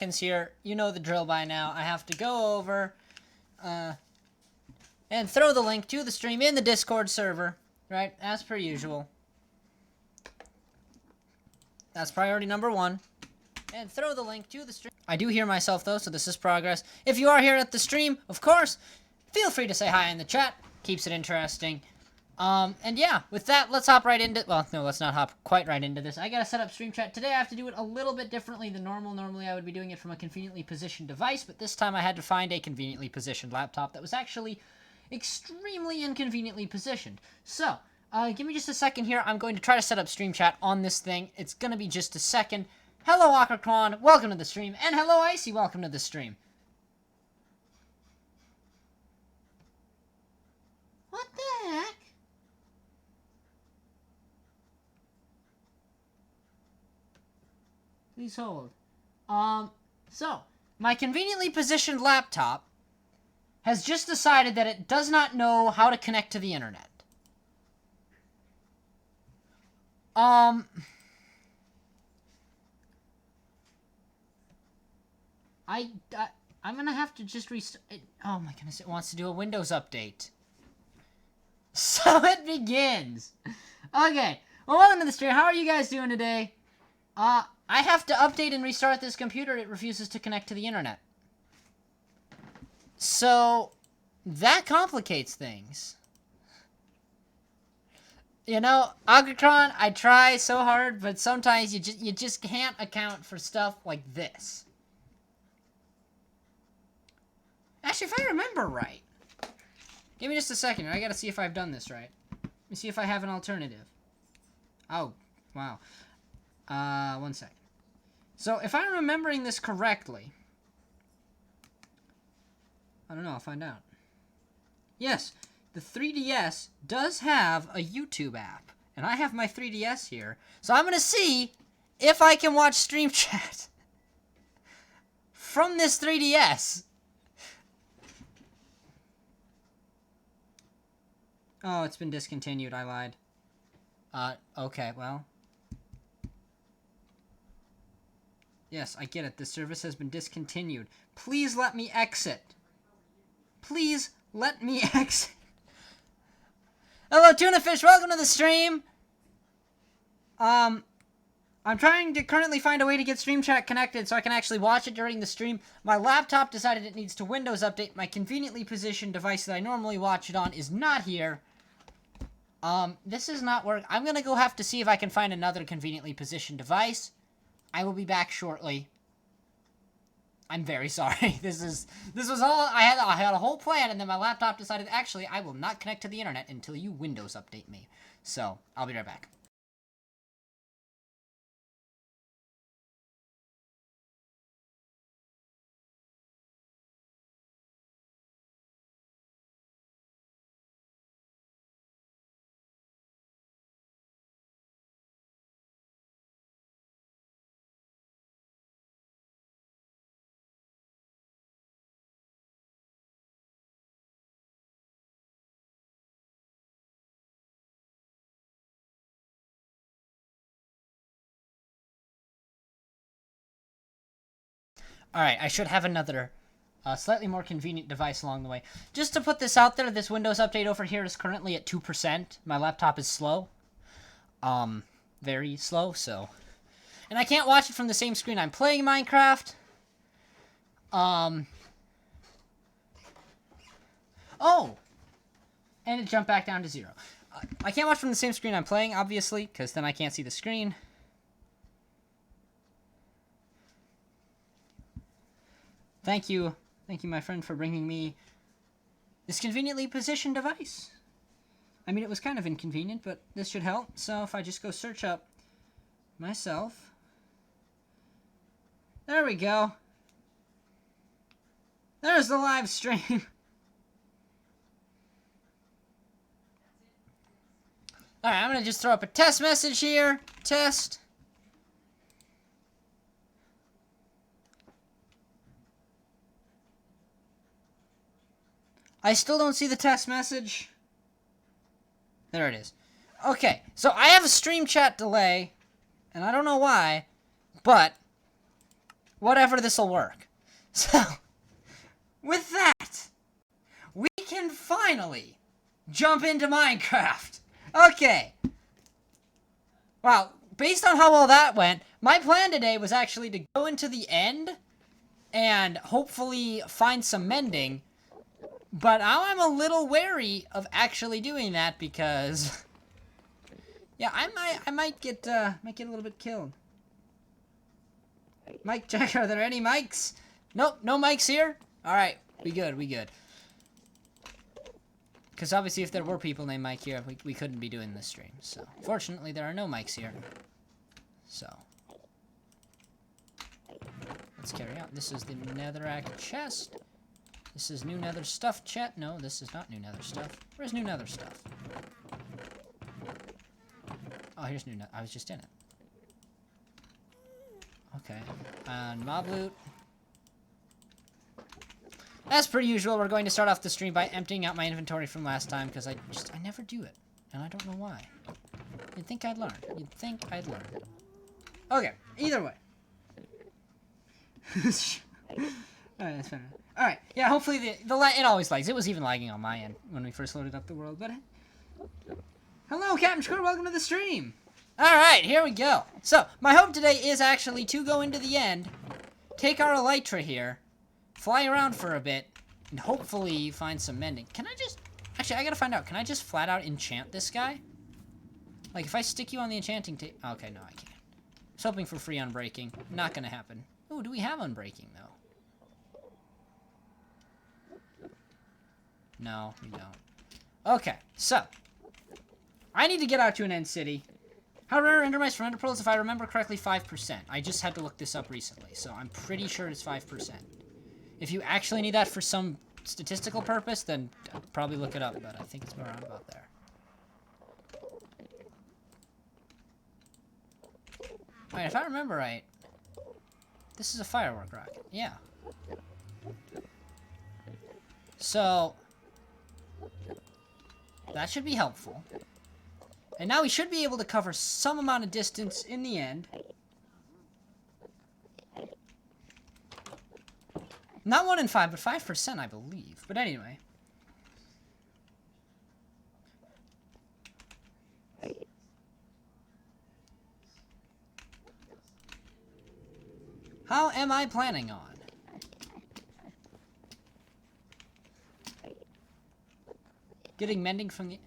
Here, you know the drill by now. I have to go over and throw the link to the stream in the Discord server, right? As per usual. That's priority number 1. And throw the link to the stream. I do hear myself though, so this is progress. If you are here at the stream, of course, feel free to say hi in the chat. Keeps it interesting. And yeah, with that, let's hop right into... Well, no, let's not hop quite right into this. I gotta set up stream chat. Today I have to do it a little bit differently than normal. Normally I would be doing it from a conveniently positioned device, but this time I had to find a conveniently positioned laptop that was actually extremely inconveniently positioned. So, give me just a second here. I'm going to try to set up stream chat on this thing. It's gonna be just a second. Hello, Akrakron. Welcome to the stream. And hello, Icy. Welcome to the stream. What the heck? Please hold. So, my conveniently positioned laptop has just decided that it does not know how to connect to the internet. I'm gonna have to just restart it. Oh my goodness, it wants to do a Windows update. So it begins. Okay, well, welcome to the stream. How are you guys doing today? I have to update and restart this computer. It refuses to connect to the internet. So, that complicates things. You know, Agritron, I try so hard, but sometimes you just can't account for stuff like this. Actually, if I remember right. Give me just a second. I gotta see if I've done this right. Let me see if I have an alternative. Oh, wow. 1 second. So, if I'm remembering this correctly... I don't know, I'll find out. Yes, the 3DS does have a YouTube app. And I have my 3DS here. So I'm gonna see if I can watch stream chat from this 3DS. Oh, it's been discontinued, I lied. Okay, well... Yes, I get it. The service has been discontinued. Please let me exit. Please let me exit. Hello, Tuna Fish. Welcome to the stream. I'm trying to currently find a way to get Stream Chat connected so I can actually watch it during the stream. My laptop decided it needs to Windows update. My conveniently positioned device that I normally watch it on is not here. This is not work. I'm gonna go have to see if I can find another conveniently positioned device. I will be back shortly. I'm very sorry. This was all I had a whole plan, and then my laptop decided actually I will not connect to the internet until you Windows update me. So I'll be right back. Alright, I should have another slightly more convenient device along the way. Just to put this out there, this Windows update over here is currently at 2%. My laptop is slow. Very slow, so... And I can't watch it from the same screen I'm playing Minecraft. Oh! And it jumped back down to 0. I can't watch from the same screen I'm playing, obviously, because then I can't see the screen. Thank you, my friend, for bringing me this conveniently positioned device. I mean, it was kind of inconvenient, but this should help. So if I just go search up myself. There we go. There's the live stream. Alright, I'm going to just throw up a test message here. Test. I still don't see the test message. There it is. Okay, so I have a stream chat delay, and I don't know why, but whatever, this'll work. So, with that, we can finally jump into Minecraft. Okay. Wow, based on how well that went, my plan today was actually to go into the end and hopefully find some mending. But now I'm a little wary of actually doing that because, yeah, I might get a little bit killed. Mic check. Are there any mics? Nope, no mics here. All right, we good. Because obviously, if there were people named Mike here, we couldn't be doing this stream. So, fortunately, there are no mics here. So, let's carry on. This is the netherrack chest. This is new nether stuff, chat. No, this is not new nether stuff. Where's new nether stuff? Oh, here's new nether. I was just in it. Okay. And mob loot. As per usual, we're going to start off the stream by emptying out my inventory from last time, because I never do it. And I don't know why. You'd think I'd learn. Okay, either way. Alright, that's better. Alright, yeah, hopefully it always lags. It was even lagging on my end when we first loaded up the world, but... Hello, Captain Squirrel, welcome to the stream! Alright, here we go. So, my hope today is actually to go into the end, take our elytra here, fly around for a bit, and hopefully find some mending. Can I just... Actually, I gotta find out. Can I just flat out enchant this guy? Like, if I stick you on the enchanting table... Okay, no, I can't. I was hoping for free unbreaking. Not gonna happen. Ooh, do we have unbreaking, though? No, we don't. Okay, so. I need to get out to an end city. How rare are ender mice from ender pearls? If I remember correctly, 5%. I just had to look this up recently, so I'm pretty sure it's 5%. If you actually need that for some statistical purpose, then I'll probably look it up, but I think it's around about there. Alright, if I remember right, this is a firework rocket. Yeah. So, that should be helpful. And now we should be able to cover some amount of distance in the end. Not 1 in 5, but 5%, I believe. But anyway. How am I planning on? Getting mending from the...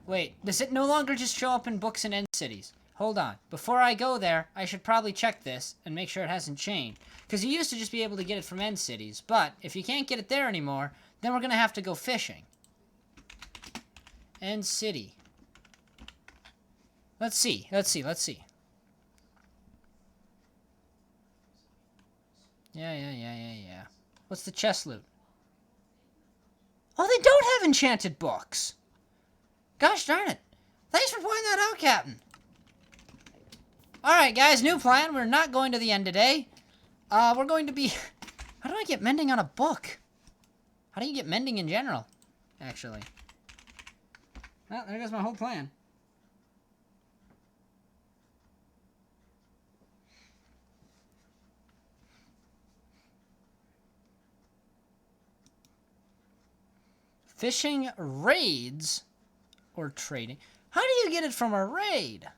Wait, does it no longer just show up in books and end cities? Hold on. Before I go there, I should probably check this and make sure it hasn't changed. Because you used to just be able to get it from end cities. But if you can't get it there anymore, then we're going to have to go fishing. End city. Let's see. Yeah. What's the chest loot? Oh, they don't have enchanted books. Gosh darn it. Thanks for pointing that out, Captain. Alright, guys, new plan. We're not going to the end today. We're going to be... How do I get mending on a book? How do you get mending in general, actually? Well, there goes my whole plan. Fishing raids or trading. How do you get it from a raid?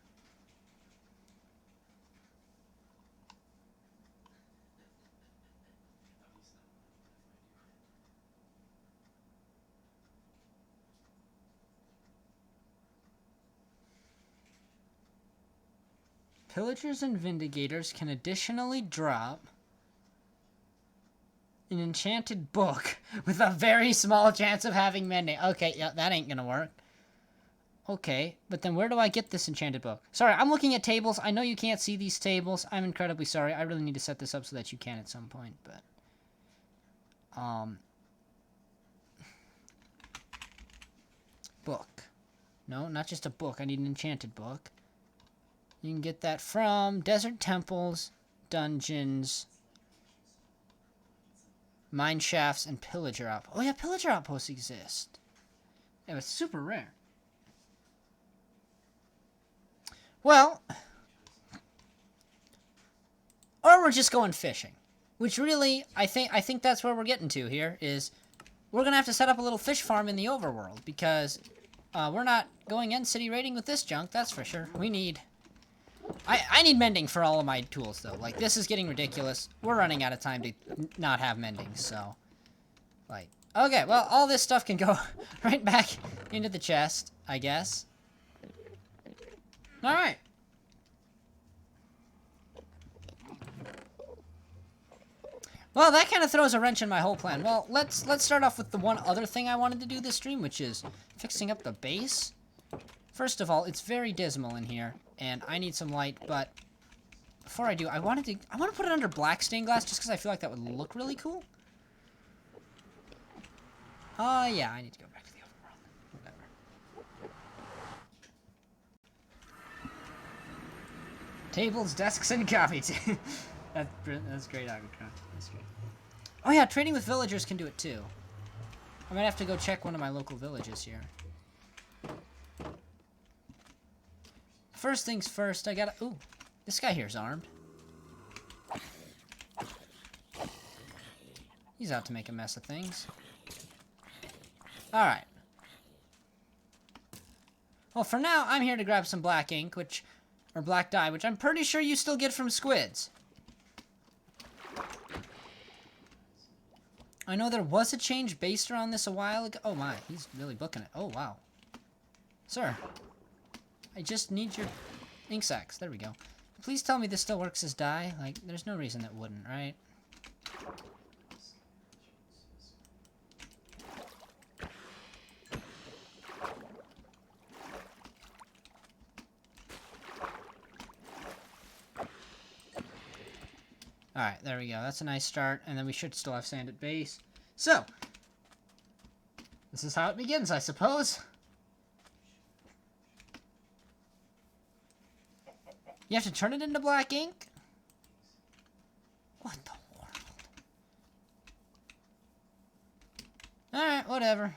Pillagers and Vindigators can additionally drop an enchanted book with a very small chance of having mending. Okay, yeah, that ain't gonna work. Okay, but then where do I get this enchanted book? Sorry, I'm looking at tables. I know you can't see these tables. I'm incredibly sorry. I really need to set this up so that you can at some point, but... Book. No, not just a book. I need an enchanted book. You can get that from desert temples, dungeons, mine shafts, and pillager outposts. Oh yeah, pillager outposts exist. Yeah, it's super rare. Well, or we're just going fishing. Which really, I think that's where we're getting to here, is we're going to have to set up a little fish farm in the overworld, because we're not going end city raiding with this junk, that's for sure. We need... I need mending for all of my tools, though. Like, this is getting ridiculous. We're running out of time to not have mending, so... Like, okay, well, all this stuff can go right back into the chest, I guess. Alright. Well, that kind of throws a wrench in my whole plan. Well, let's start off with the one other thing I wanted to do this stream, which is fixing up the base. First of all, it's very dismal in here, and I need some light, but before I do, I want to put it under black stained glass just because I feel like that would look really cool. Yeah, I need to go back to the overworld. Whatever. Tables, desks, and coffee. That's great, Agriculture. That's great. Oh yeah, trading with villagers can do it too. I might have to go check one of my local villages here. First things first, I gotta... Ooh, this guy here's armed. He's out to make a mess of things. Alright. Well, for now, I'm here to grab some black ink, or black dye, which I'm pretty sure you still get from squids. I know there was a change based around this a while ago. Oh my, he's really booking it. Oh, wow. Sir, I just need your ink sacs. There we go. Please tell me this still works as dye. Like, there's no reason that wouldn't, right? Alright, there we go. That's a nice start. And then we should still have sand at base. So, this is how it begins, I suppose. You have to turn it into black ink? What the world? Alright, whatever.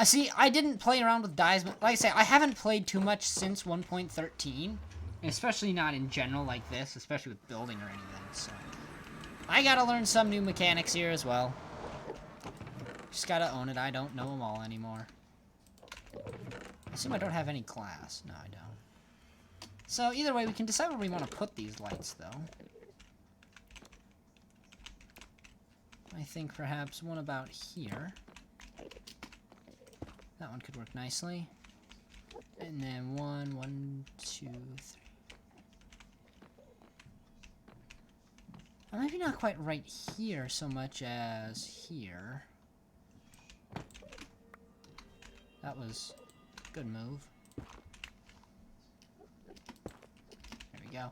See, I didn't play around with dyes, but like I say, I haven't played too much since 1.13. Especially not in general like this, especially with building or anything, so... I gotta learn some new mechanics here as well. Just gotta own it, I don't know them all anymore. I assume I don't have any glass. No, I don't. So, either way, we can decide where we want to put these lights, though. I think perhaps one about here. That one could work nicely. And then one, two, three. Well, maybe not quite right here so much as here. That was a good move. There we go.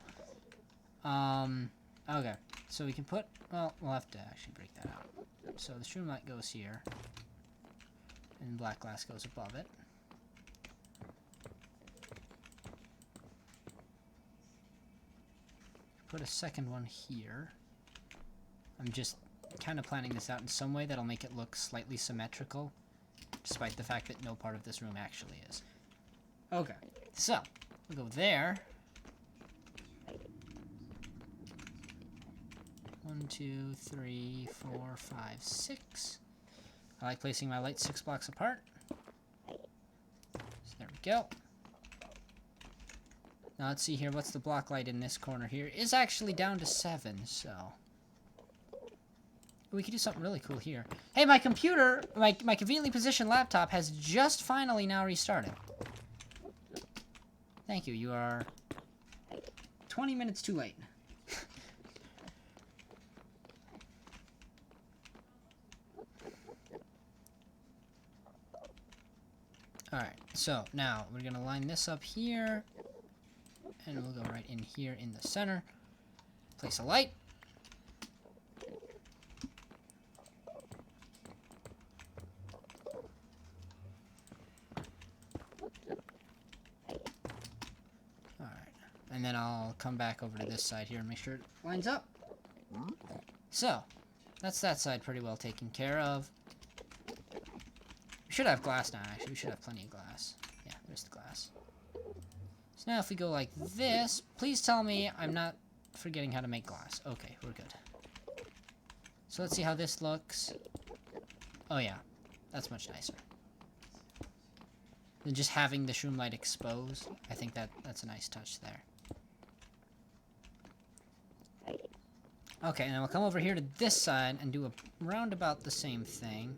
Okay. So we can put... Well, we'll have to actually break that out. So the shroom light goes here. And black glass goes above it. Put a second one here. I'm just kind of planning this out in some way that'll make it look slightly symmetrical, despite the fact that no part of this room actually is. Okay, so we'll go there. 1, 2, 3, 4, 5, 6. I like placing my lights 6 blocks apart. So there we go. Now let's see here, what's the block light in this corner here? Is actually down to 7, so... We could do something really cool here. Hey, my computer, my conveniently positioned laptop has just finally now restarted. Thank you, you are 20 minutes too late. Alright, so now we're going to line this up here. And we'll go right in here in the center. Place a light. Alright. And then I'll come back over to this side here and make sure it lines up. So, that's that side pretty well taken care of. We should have glass now, actually. We should have plenty of glass. Yeah, there's the glass. So now if we go like this, please tell me I'm not forgetting how to make glass. Okay, we're good. So let's see how this looks. Oh yeah, that's much nicer than just having the shroom light exposed. I think that's a nice touch there. Okay, and then we'll come over here to this side and do a roundabout the same thing.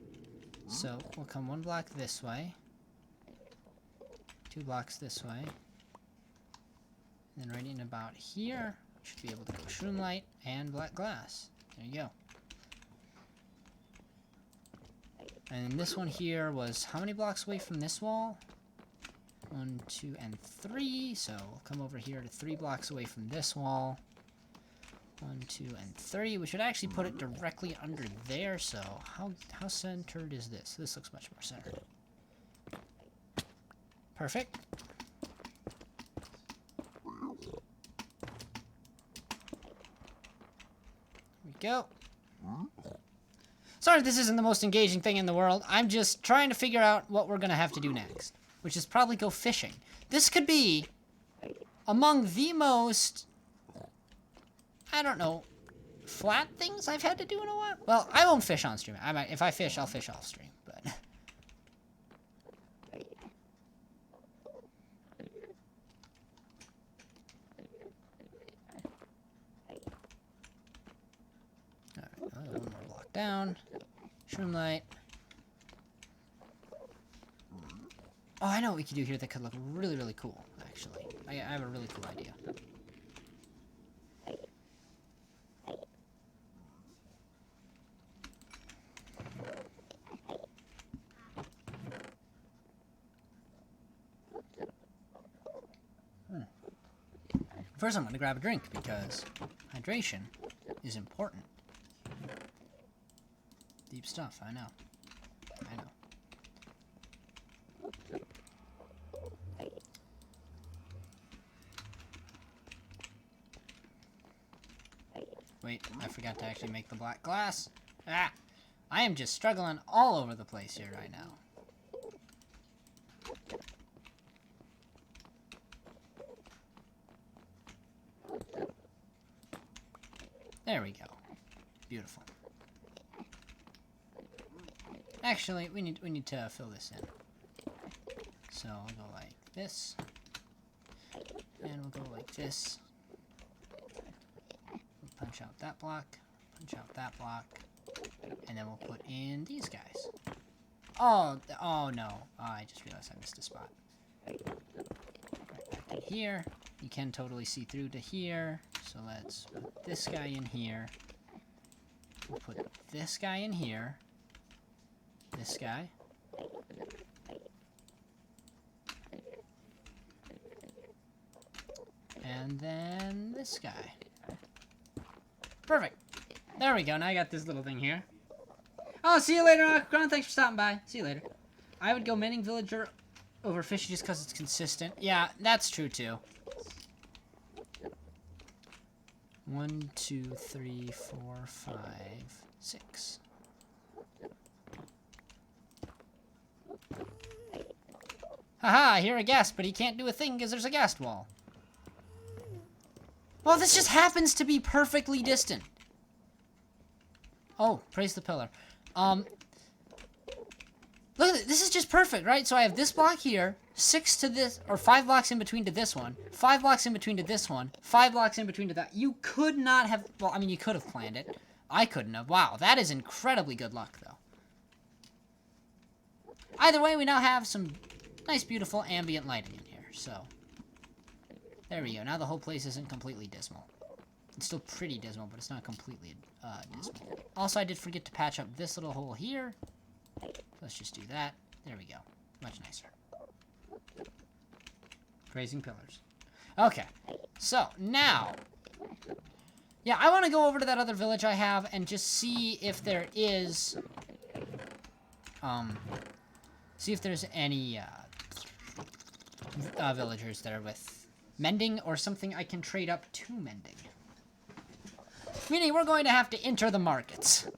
So we'll come 1 block this way, 2 blocks this way, and then right in about here, we should be able to go shroom light and black glass. There you go. And this one here was how many blocks away from this wall? 1, 2, and 3. So we'll come over here to 3 blocks away from this wall. 1, 2, and 3. We should actually put it directly under there. So how centered is this? This looks much more centered. Perfect. Here we go. Sorry, this isn't the most engaging thing in the world. I'm just trying to figure out what we're gonna have to do next, which is probably go fishing. This could be among the most, I don't know, flat things I've had to do in a while. Well, I won't fish on stream. If I fish, I'll fish off stream, but... Alright, 1 more block down. Shroom light. Oh, I know what we could do here that could look really, really cool, actually. I have a really cool idea. First, I'm going to grab a drink, because hydration is important. Deep stuff, I know. I know. Wait, I forgot to actually make the black glass. Ah! I am just struggling all over the place here right now. There we go. Beautiful. Actually, we need to fill this in. So I'll go like this. And we'll go like this. We'll punch out that block. Punch out that block. And then we'll put in these guys. Oh no. Oh, I just realized I missed a spot. Right back in here. You can totally see through to here. So let's put this guy in here. We'll put this guy in here. This guy. And then this guy. Perfect. There we go. Now I got this little thing here. Oh, see you later, Aquacron. Thanks for stopping by. See you later. I would go mending villager over fish just because it's consistent. Yeah, that's true too. 1, 2, 3, 4, 5, 6. Haha, I hear a ghast, but he can't do a thing because there's a ghast wall. Well, this just happens to be perfectly distant. Oh, praise the pillar. Look at it. This is just perfect, right? So I have this block here, 6 to this, or 5 blocks in between to this one, 5 blocks in between to this one, 5 blocks in between to that. You could not have, well, I mean, you could have planned it. I couldn't have. Wow, that is incredibly good luck, though. Either way, we now have some nice, beautiful ambient lighting in here, so. There we go. Now the whole place isn't completely dismal. It's still pretty dismal, but it's not completely dismal. Also, I did forget to patch up this little hole here. Let's just do that. There we go. Much nicer. Grazing pillars. Okay. So, now. Yeah, I want to go over to that other village I have and just see if there is... see if there's any, villagers there with mending or something I can trade up to mending. Meaning we're going to have to enter the markets.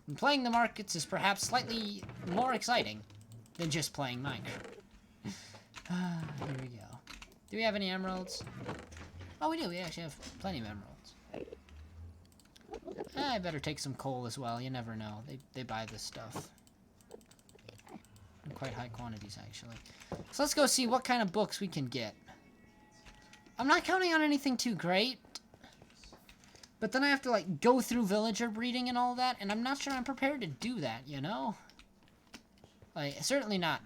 And playing the markets is perhaps slightly more exciting than just playing Minecraft. Here we go. Do we have any emeralds? Oh, we do. We actually have plenty of emeralds. I better take some coal as well. You never know. They buy this stuff. In quite high quantities, actually. So let's go see what kind of books we can get. I'm not counting on anything too great. But then I have to, like, go through villager breeding and all that. And I'm not sure I'm prepared to do that, you know? Like, certainly not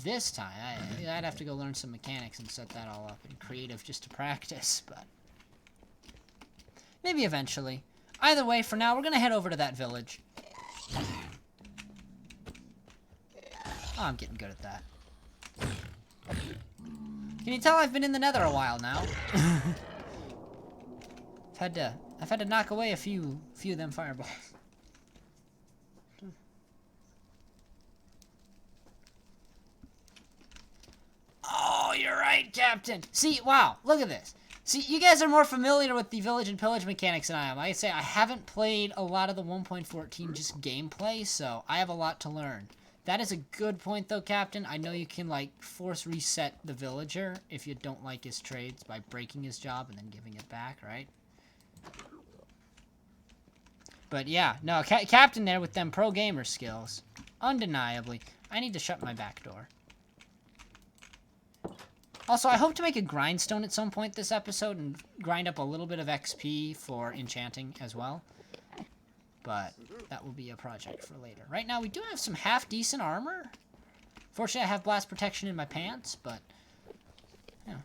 this time. I'd have to go learn some mechanics and set that all up in creative just to practice. But maybe eventually. Either way, for now, we're going to head over to that village. Oh, I'm getting good at that. Can you tell I've been in the nether a while now? I've had to knock away a few of them fireballs. Oh, you're right, Captain. See, wow, look at this. See, you guys are more familiar with the village and pillage mechanics than I am. Like I say, I haven't played a lot of the 1.14 just gameplay, so I have a lot to learn. That is a good point, though, Captain. I know you can, like, force reset the villager if you don't like his trades by breaking his job and then giving it back, right? But, yeah, no, Captain there with them pro gamer skills. Undeniably. I need to shut my back door. Also, I hope to make a grindstone at some point this episode and grind up a little bit of XP for enchanting as well. But that will be a project for later. Right now, we do have some half-decent armor. Fortunately, I have blast protection in my pants, but... yeah.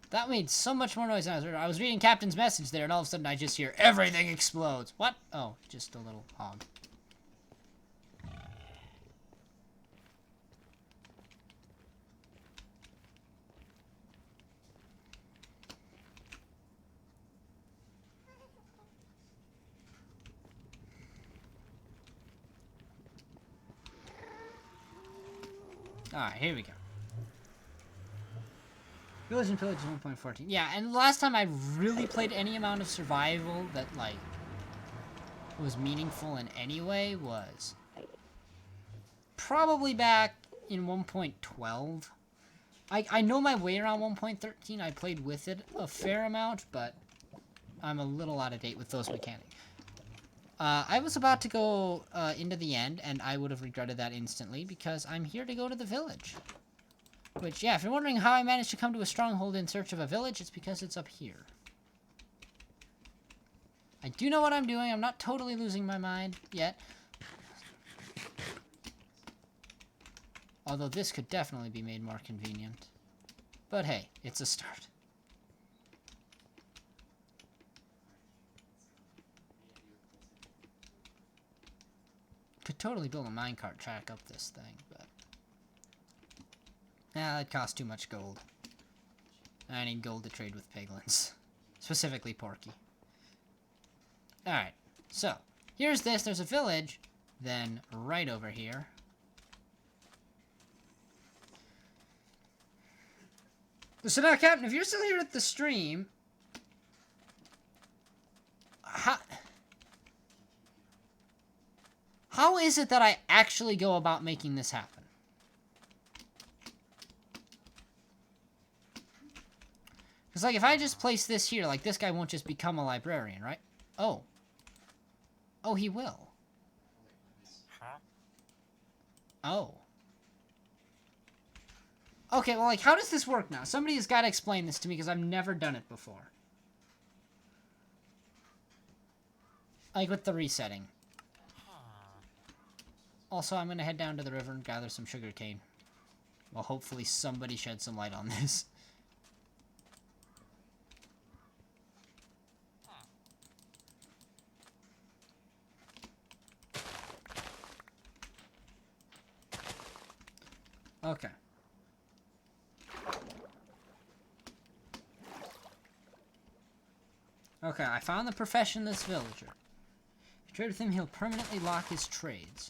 That made so much more noise than I was reading Captain's message there, and all of a sudden I just hear, everything explodes. What? Oh, just a little hog. Alright, here we go. Village and Pillage 1.14. Yeah, and last time I really played any amount of survival that, like, was meaningful in any way was probably back in 1.12. I know my way around 1.13. I played with it a fair amount, but I'm a little out of date with those mechanics. I was about to go into the end, and I would have regretted that instantly, because I'm here to go to the village. Which, yeah, if you're wondering how I managed to come to a stronghold in search of a village, it's because it's up here. I do know what I'm doing. I'm not totally losing my mind yet. Although this could definitely be made more convenient. But hey, it's a start. Could totally build a minecart track up this thing, but... nah, that costs too much gold. I need gold to trade with piglins. Specifically Porky. Alright, so, here's this. There's a village. Then, right over here. So now, Captain, if you're still here at the stream... How is it that I actually go about making this happen? Because, like, if I just place this here, like, this guy won't just become a librarian, right? Oh. Oh, he will. Huh? Oh. Okay, well, like, how does this work now? Somebody has got to explain this to me, because I've never done it before. Like, with the resetting. Also, I'm going to head down to the river and gather some sugar cane. Well, hopefully somebody sheds some light on this. Okay. Okay, I found the professionless villager. If you trade with him, he'll permanently lock his trades.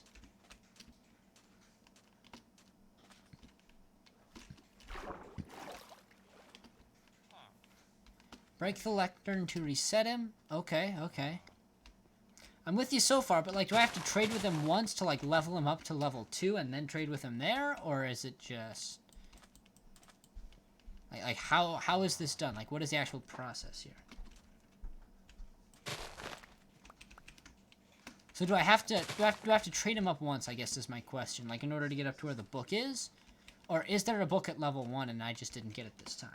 Break the lectern to reset him. Okay, okay. I'm with you so far, but, like, do I have to trade with him once to, like, level him up to level 2 and then trade with him there? Or is it just... Like how is this done? Like, what is the actual process here? So do I have to trade him up once, I guess is my question, like in order to get up to where the book is? Or is there a book at level 1 and I just didn't get it this time?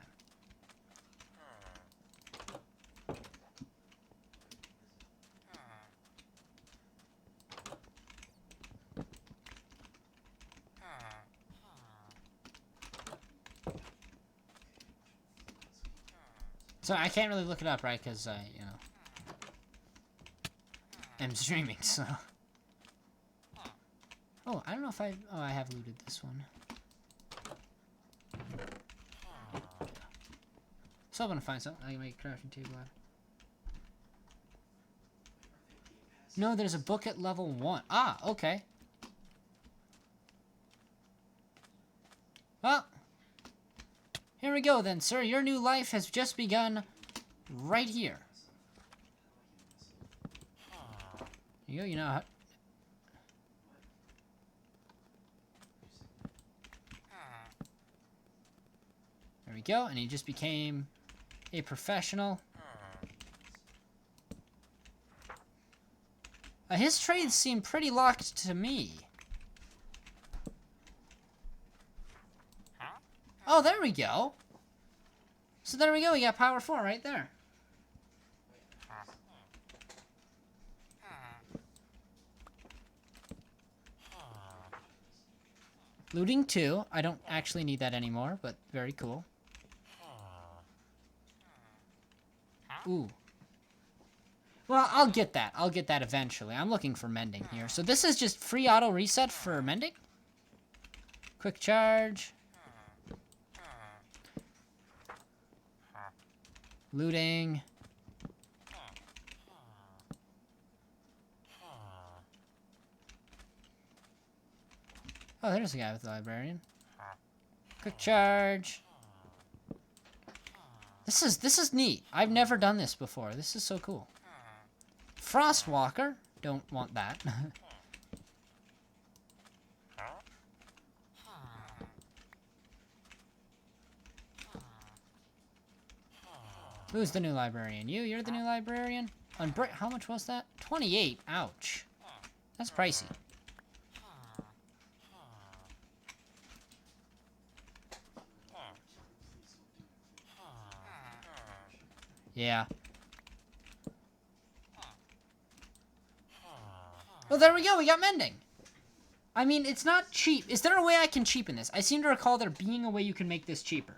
So I can't really look it up, right? Because I, you know, am streaming, so... Oh, I don't know if I... Oh, I have looted this one. So I'm gonna find something. I can make a crafting table out. No, there's a book at level 1. Ah, okay. Well, here we go then, sir. Your new life has just begun right here. You know how... There we go, and he just became a professional. His trades seem pretty locked to me. Oh, there we go. So there we go, we got power 4 right there. Looting 2. I don't actually need that anymore, but very cool. Ooh. Well, I'll get that. I'll get that eventually. I'm looking for mending here. So this is just free auto reset for mending? Quick charge. Looting. Oh, there's a guy with the librarian. Quick charge. This is neat. I've never done this before. This is so cool. Frostwalker. Don't want that. Who's the new librarian? You're the new librarian? How much was that? 28. Ouch. That's pricey. Yeah. Well, there we go. We got mending. I mean, it's not cheap. Is there a way I can cheapen this? I seem to recall there being a way you can make this cheaper.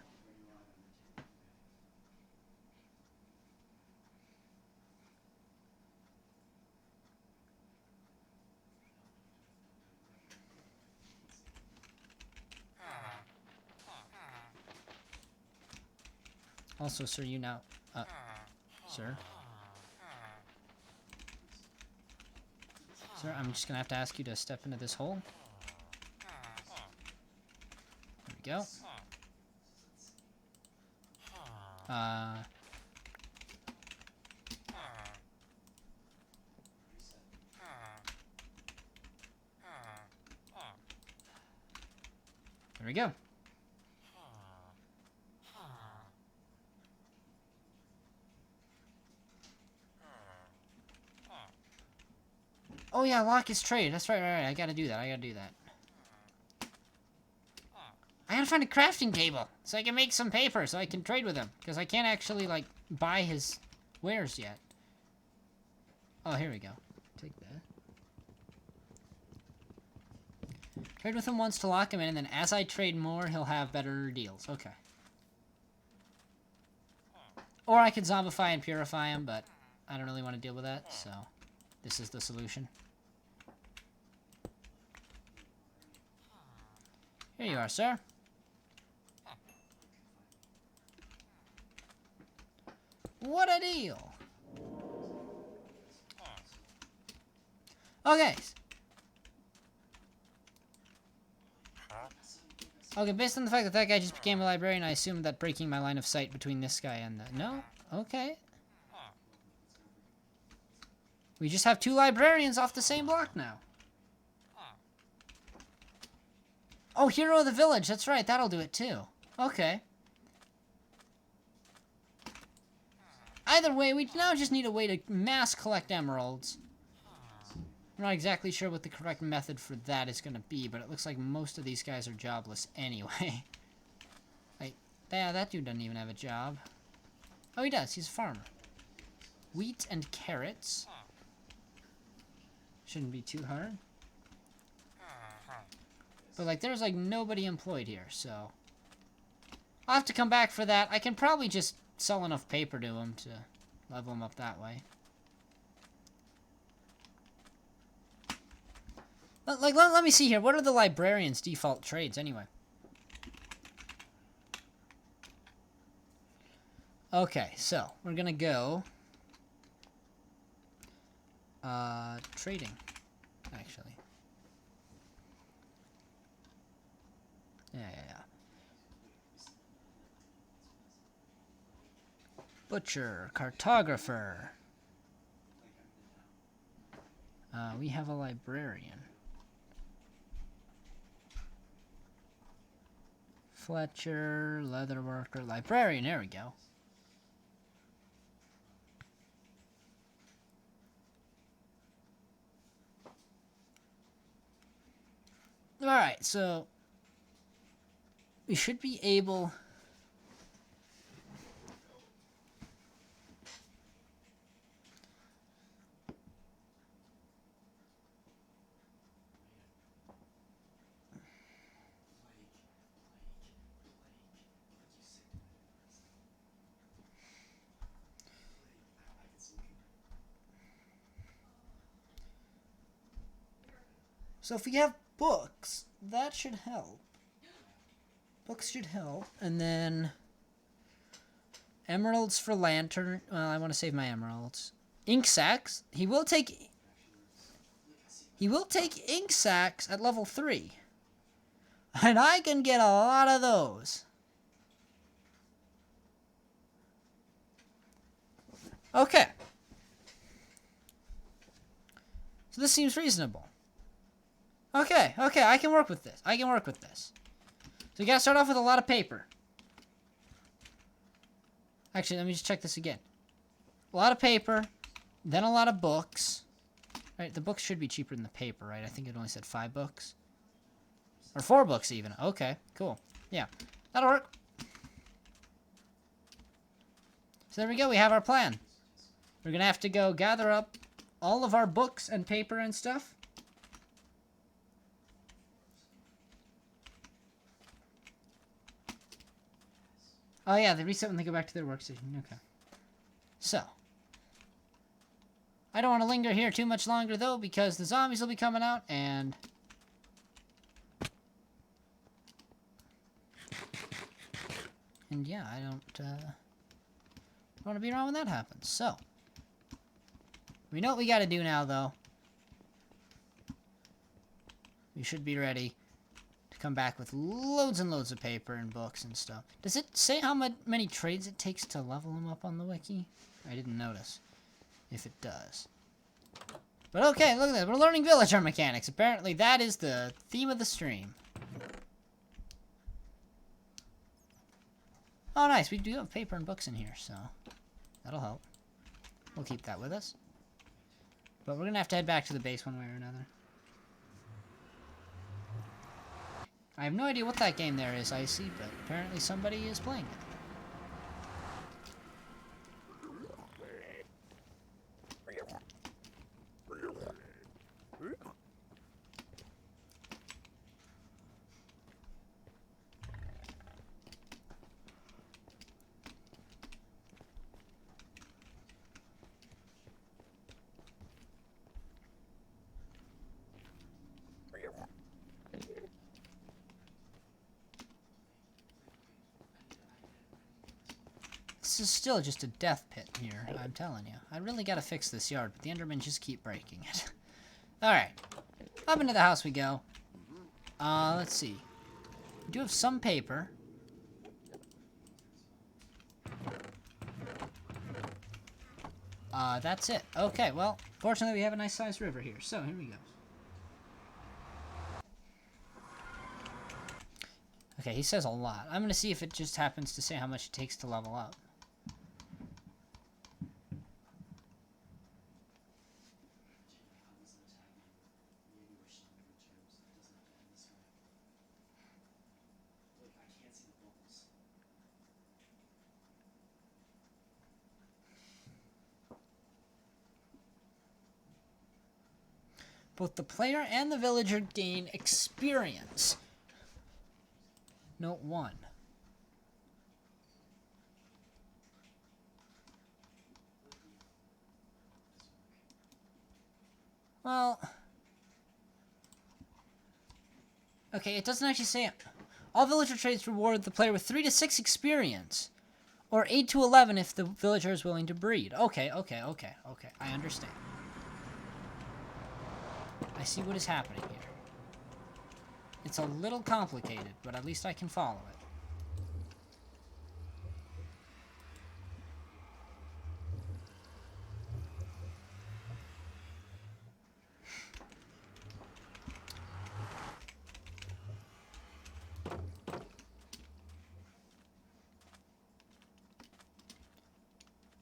Also, sir, you now... Sir? Sir, I'm just gonna have to ask you to step into this hole. There we go. There we go. Oh yeah, lock his trade. That's right. I gotta do that. I gotta find a crafting table so I can make some paper so I can trade with him. Because I can't actually, like, buy his wares yet. Oh, here we go. Take that. Trade with him once to lock him in, and then as I trade more, he'll have better deals. Okay. Or I could zombify and purify him, but I don't really want to deal with that, so this is the solution. Here you are, sir. What a deal. Okay. Okay, based on the fact that that guy just became a librarian, I assume that breaking my line of sight between this guy and the... No? Okay. We just have 2 librarians off the same block now. Oh, Hero of the Village. That's right. That'll do it too. Okay. Either way, we now just need a way to mass collect emeralds. I'm not exactly sure what the correct method for that is going to be, but it looks like most of these guys are jobless anyway. Like, yeah, that dude doesn't even have a job. Oh, he does. He's a farmer. Wheat and carrots. Shouldn't be too hard. But, like, there's, like, nobody employed here, so... I'll have to come back for that. I can probably just sell enough paper to him to level him up that way. Like, let me see here. What are the librarian's default trades, anyway? Okay, so, we're gonna go... trading, actually. Yeah. Butcher, cartographer. We have a librarian. Fletcher, leatherworker, librarian, there we go. Alright, so we should be able... So if we have books, that should help. Books should help. And then... emeralds for lantern. Well, I want to save my emeralds. Ink sacks. He will take ink sacks at level 3. And I can get a lot of those. Okay. So this seems reasonable. Okay, I can work with this. So we gotta start off with a lot of paper. Actually, let me just check this again. A lot of paper, then a lot of books. Right, the books should be cheaper than the paper, right? I think it only said 5 books. Or 4 books even. Okay, cool. Yeah, that'll work. So there we go, we have our plan. We're gonna have to go gather up all of our books and paper and stuff. Oh yeah, they reset when they go back to their workstation. Okay. So. I don't want to linger here too much longer, though, because the zombies will be coming out, and... And yeah, I don't want to be around when that happens. So. We know what we gotta do now, though. We should be ready to come back with loads and loads of paper and books and stuff. Does it say how many trades it takes to level them up on the wiki? I didn't notice if it does. But okay, look at that. We're learning villager mechanics. Apparently that is the theme of the stream. Oh, nice. We do have paper and books in here, so that'll help. We'll keep that with us. But we're going to have to head back to the base one way or another. I have no idea what that game there is, Icy, but apparently somebody is playing it. This is still just a death pit here, I'm telling you. I really gotta fix this yard, but the Endermen just keep breaking it. Alright. Up into the house we go. Let's see. We do have some paper. That's it. Okay, well, Fortunately, we have a nice sized river here, so here we go. Okay, he says a lot. I'm gonna see if it just happens to say how much it takes to level up. Both the player and the villager gain experience. Note 1. Well, okay, it doesn't actually say it. All villager traits reward the player with 3 to 6 experience, or 8 to 11 if the villager is willing to breed. Okay, I understand. I see what is happening here. It's a little complicated, but at least I can follow it.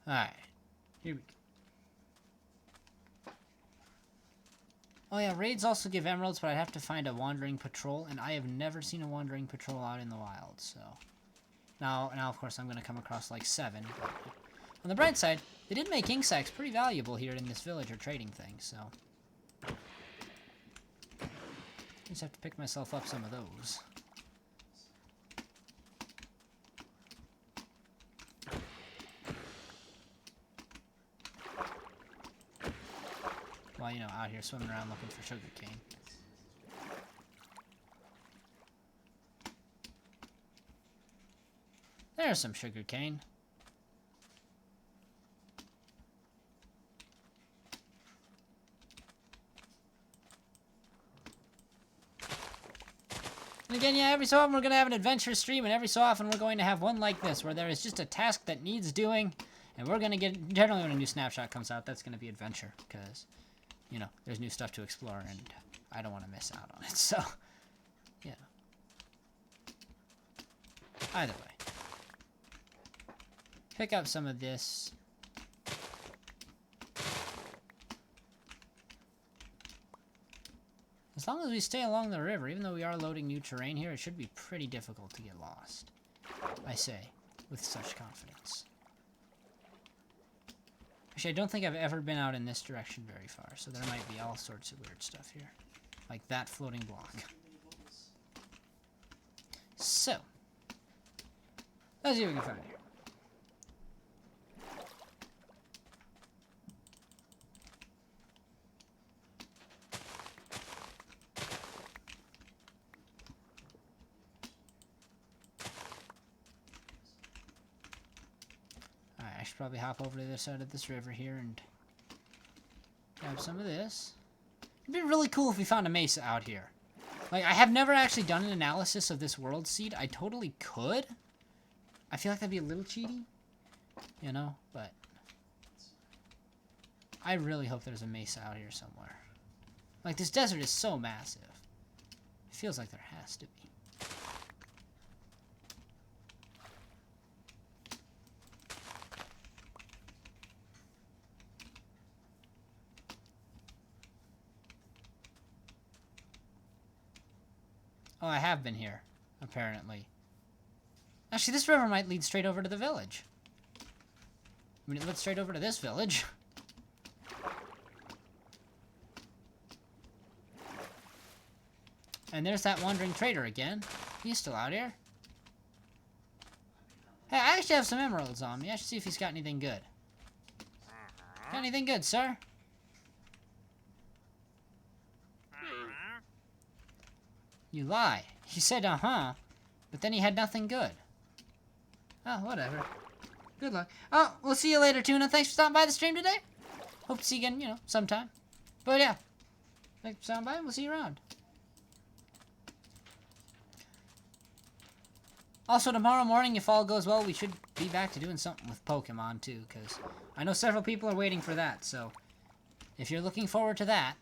Alright, here we go. Oh yeah, raids also give emeralds, but I'd have to find a wandering patrol, and I have never seen a wandering patrol out in the wild, so... Now of course, I'm going to come across like 7, but... On the bright side, they did make ink sacs pretty valuable here in this villager trading thing, so... Just have to pick myself up some of those. While, you know, out here swimming around looking for sugarcane. There's some sugarcane. And again, yeah, every so often we're going to have an adventure stream, and every so often we're going to have one like this, where there is just a task that needs doing, and we're going to get... Generally, when a new snapshot comes out, that's going to be adventure, because... You know, there's new stuff to explore, and I don't want to miss out on it, so, yeah. Either way. Pick up some of this. As long as we stay along the river, even though we are loading new terrain here, it should be pretty difficult to get lost. I say, with such confidence. Actually, I don't think I've ever been out in this direction very far, so there might be all sorts of weird stuff here. Like that floating block. So. Let's see what we can find here. I should probably hop over to the other side of this river here and grab some of this. It'd be really cool if we found a mesa out here. Like, I have never actually done an analysis of this world seed. I totally could. I feel like that'd be a little cheaty, you know, but I really hope there's a mesa out here somewhere. Like, this desert is so massive. It feels like there has to be. Oh, I have been here, apparently. Actually, this river might lead straight over to the village. I mean, it leads straight over to this village. And there's that wandering trader again. He's still out here. Hey, I actually have some emeralds on me. I should see if he's got anything good. Got anything good, sir? You lie. He said, uh-huh, but then he had nothing good. Oh, whatever. Good luck. Oh, we'll see you later, Tuna. Thanks for stopping by the stream today. Hope to see you again, you know, sometime. But yeah, thanks for stopping by. We'll see you around. Also, tomorrow morning, if all goes well, we should be back to doing something with Pokemon, too, because I know several people are waiting for that, so if you're looking forward to that,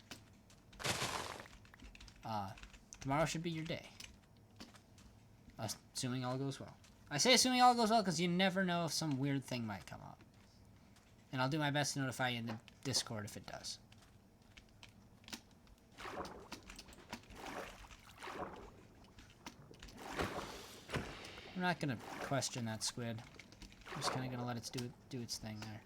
tomorrow should be your day. Assuming all goes well. I say assuming all goes well because you never know if some weird thing might come up. And I'll do my best to notify you in the Discord if it does. I'm not gonna question that squid. I'm just kind of gonna let it do its thing there.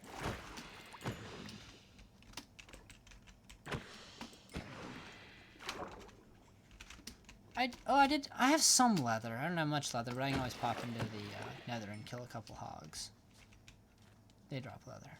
I have some leather. I don't have much leather, but I can always pop into the nether and kill a couple hogs. They drop leather.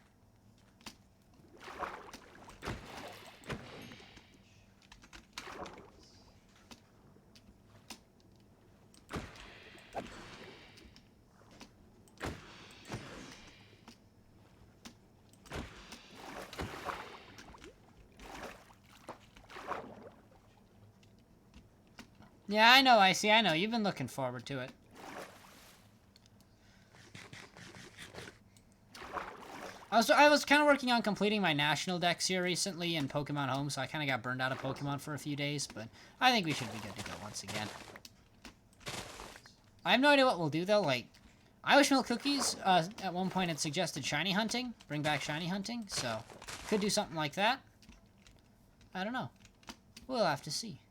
Yeah, I know, Icy, I know. You've been looking forward to it. I was kind of working on completing my National Dex here recently in Pokemon Home, so I kind of got burned out of Pokemon for a few days, but I think we should be good to go once again. I have no idea what we'll do, though. Like, Irish Milk Cookies, at one point had suggested shiny hunting. Bring back shiny hunting, so could do something like that. I don't know. We'll have to see.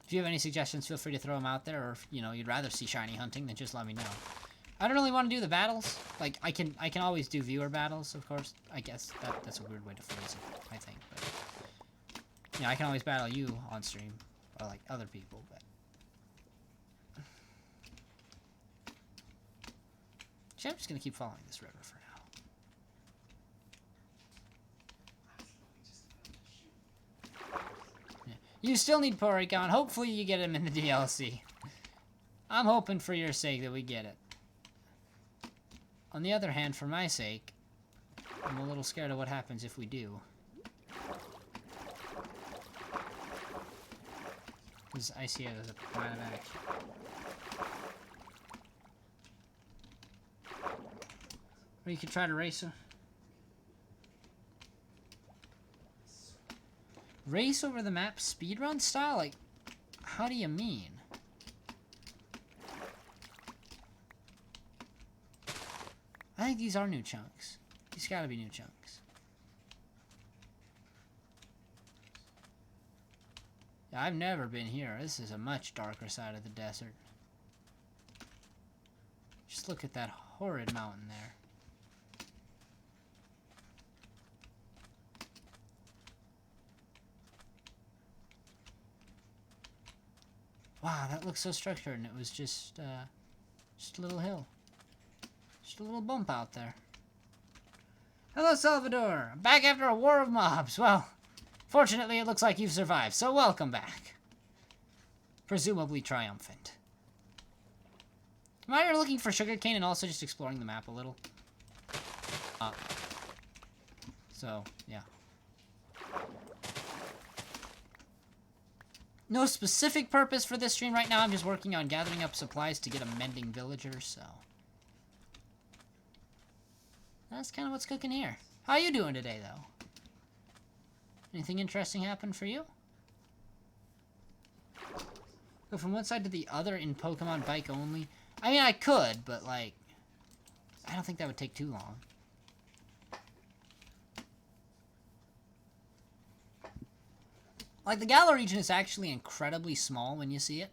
If you have any suggestions, feel free to throw them out there, or if, you know, you'd rather see shiny hunting, then just let me know. I don't really want to do the battles. Like, I can always do viewer battles, of course. I guess that's a weird way to phrase it, I think. But, you know, I can always battle you on stream, or, like, other people, but... Actually, I'm just gonna keep following this river for now. Yeah. You still need Porygon. Hopefully you get him in the DLC. I'm hoping for your sake that we get it. On the other hand, for my sake, I'm a little scared of what happens if we do. Because I see it as a plan of action. Or you could try to race her. Race over the map speedrun style? Like, how do you mean? I think these are new chunks. These gotta be new chunks. Yeah, I've never been here. This is a much darker side of the desert. Just look at that horrid mountain there. Wow, that looks so structured, and it was just a little hill. Just a little bump out there. Hello, Salvador. I'm back after a war of mobs. Well, fortunately, it looks like you've survived, so welcome back. Presumably triumphant. Am I looking for sugarcane and also just exploring the map a little? So, yeah. No specific purpose for this stream right now. I'm just working on gathering up supplies to get a mending villager, so... That's kind of what's cooking here. How you doing today, though? Anything interesting happen for you? Go from one side to the other in Pokemon Bike only? I mean, I could, but, like... I don't think that would take too long. Like, the Galar region is actually incredibly small when you see it.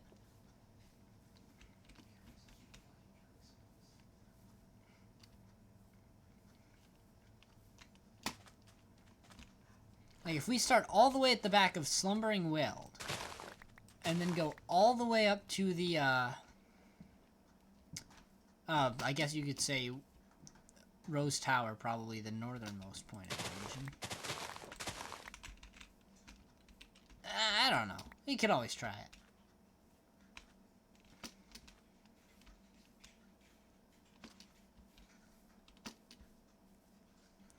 Like, if we start all the way at the back of Slumbering Weald, and then go all the way up to the, I guess you could say Rose Tower, probably the northernmost point of the region. I don't know. We could always try it.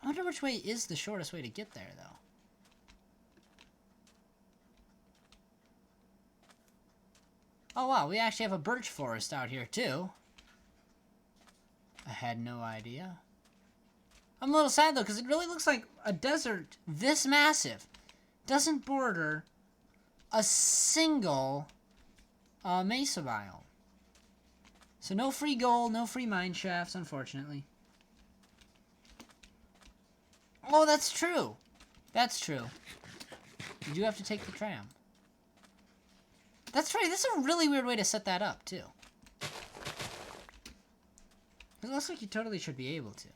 I wonder which way is the shortest way to get there, though. Oh, wow. We actually have a birch forest out here, too. I had no idea. I'm a little sad though, because it really looks like a desert this massive doesn't border a single mesa biome. So no free gold, no free mine shafts, unfortunately. Oh, that's true. That's true. You do have to take the tram. That's right. This is a really weird way to set that up, too. It looks like you totally should be able to.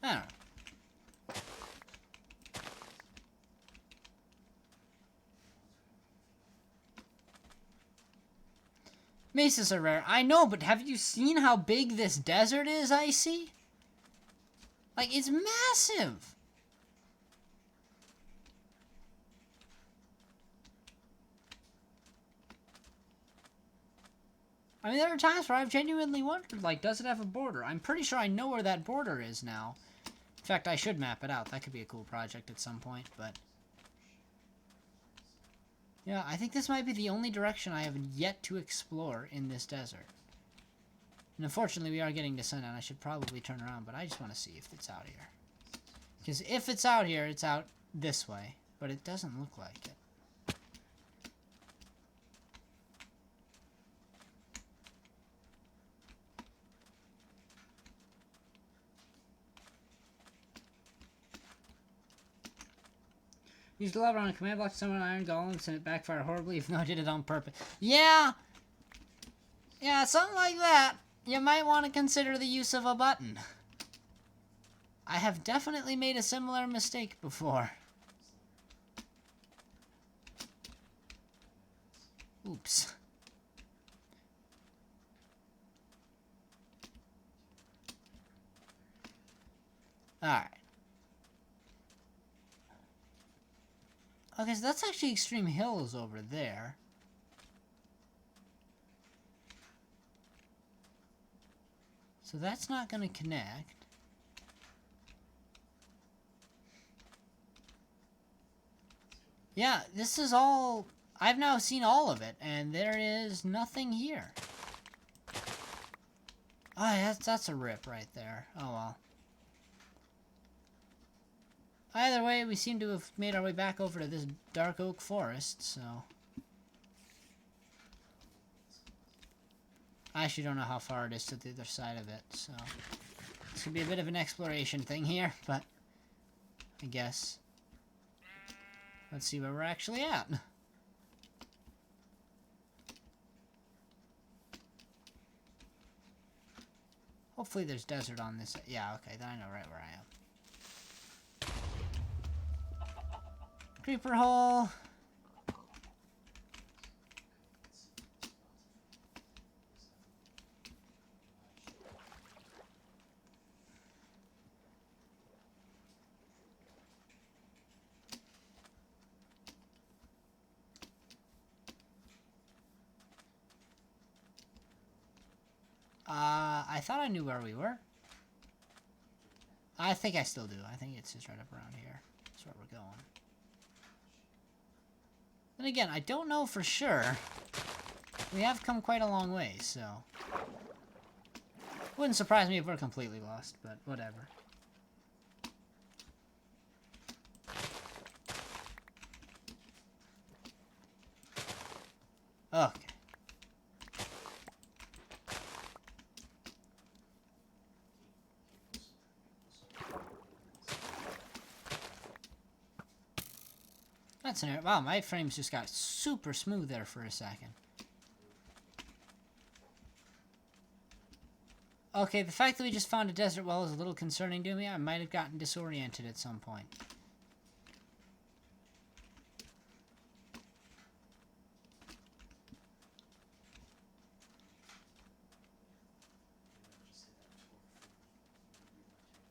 I don't know. Mesas are rare. I know, but have you seen how big this desert is, Icy? Like, it's massive. I mean, there are times where I've genuinely wondered, like, does it have a border? I'm pretty sure I know where that border is now. In fact, I should map it out. That could be a cool project at some point, but... yeah, I think this might be the only direction I have yet to explore in this desert. And unfortunately, we are getting to sundown. I should probably turn around, but I just want to see if it's out here. Because if it's out here, it's out this way. But it doesn't look like it. Used a lever on a command block to summon an iron golem, sent it backfire horribly, even though I did it on purpose. Yeah! Yeah, something like that. You might want to consider the use of a button. I have definitely made a similar mistake before. Oops. Alright. Okay, so that's actually Extreme Hills over there. So that's not going to connect. Yeah, this is all... I've now seen all of it, and there is nothing here. Oh, that's a rip right there. Oh, well. Either way, we seem to have made our way back over to this dark oak forest, so... I actually don't know how far it is to the other side of it, so... This could be a bit of an exploration thing here, but... I guess... Let's see where we're actually at. Hopefully there's desert on this... Yeah, okay, then I know right where I am. Creeper hole. I thought I knew where we were. I think I still do. I think it's just right up around here. That's where we're going. Then again, I don't know for sure. We have come quite a long way, so... Wouldn't surprise me if we're completely lost, but whatever. Okay. That's an error. Wow, my frames just got super smooth there for a second. Okay, the fact that we just found a desert well is a little concerning to me. I might have gotten disoriented at some point.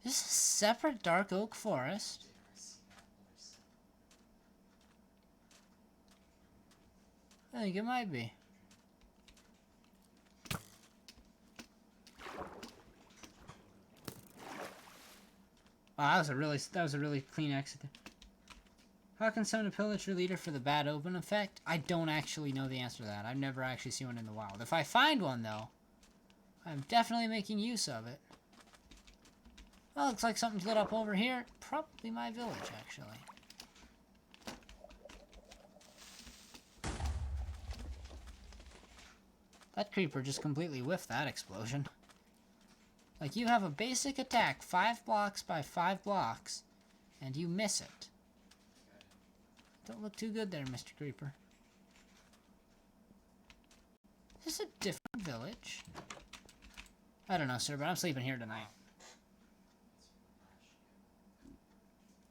Is this a separate dark oak forest? I think it might be. Wow, that was a really clean exit there. How can someone pillage your leader for the bad omen effect? I don't actually know the answer to that. I've never actually seen one in the wild. If I find one, though, I'm definitely making use of it. Well, looks like something's lit up over here. Probably my village, actually. That creeper just completely whiffed that explosion. Like, you have a basic attack 5 blocks by 5 blocks, and you miss it. Don't look too good there, Mr. Creeper. Is this a different village? I don't know, sir, but I'm sleeping here tonight.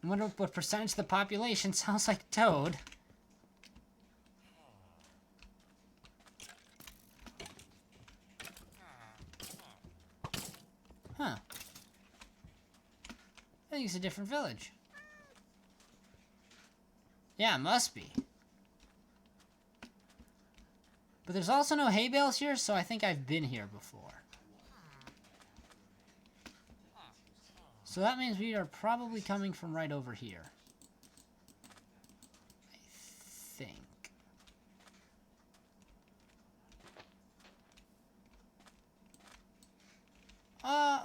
I wonder what percentage of the population sounds like Toad. Huh. I think it's a different village. Yeah, it must be. But there's also no hay bales here, so I think I've been here before. So that means we are probably coming from right over here. I think.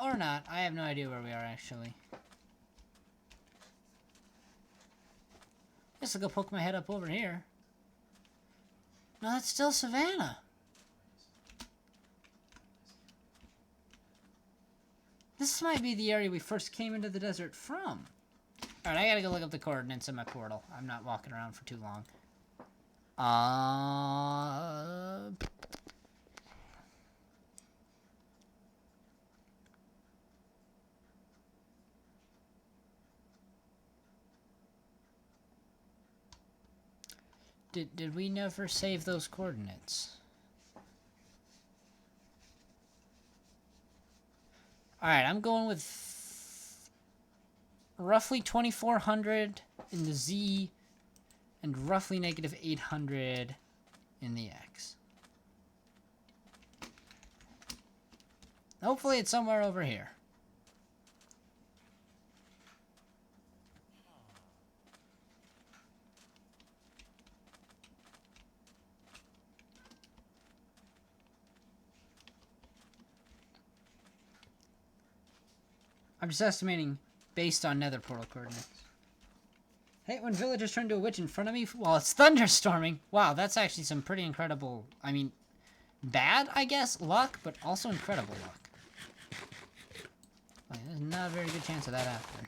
Or not. I have no idea where we are, actually. Guess I'll go poke my head up over here. No, that's still Savannah. This might be the area we first came into the desert from. Alright, I gotta go look up the coordinates in my portal. I'm not walking around for too long. Did we never save those coordinates? Alright, I'm going with roughly 2400 in the Z and roughly negative 800 in the X. Hopefully it's somewhere over here. I'm just estimating based on nether portal coordinates. Hey, when villagers turn to a witch in front of me while it's thunderstorming. Wow, that's actually some pretty incredible, I mean, bad, I guess, luck, but also incredible luck. Like, there's not a very good chance of that happening.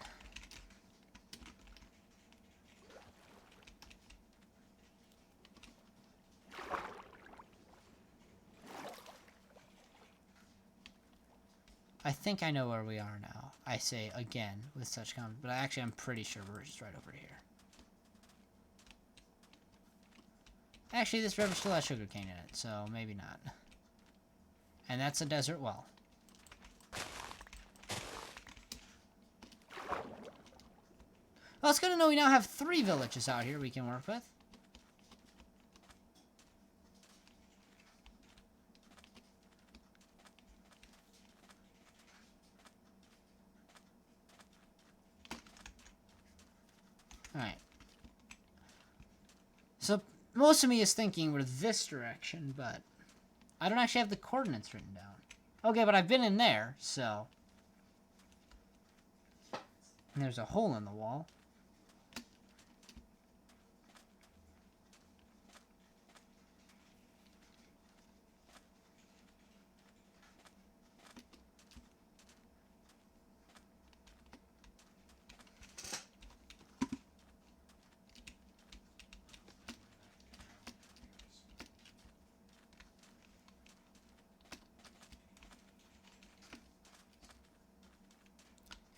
I think I know where we are now. I say again with such confidence, but actually I'm pretty sure we're just right over here. Actually, this river still has sugarcane in it, so maybe not. And that's a desert well. Well, it's good to know we now have 3 villages out here we can work with. Alright. So, most of me is thinking we're this direction, but I don't actually have the coordinates written down. Okay, but I've been in there, so. And there's a hole in the wall.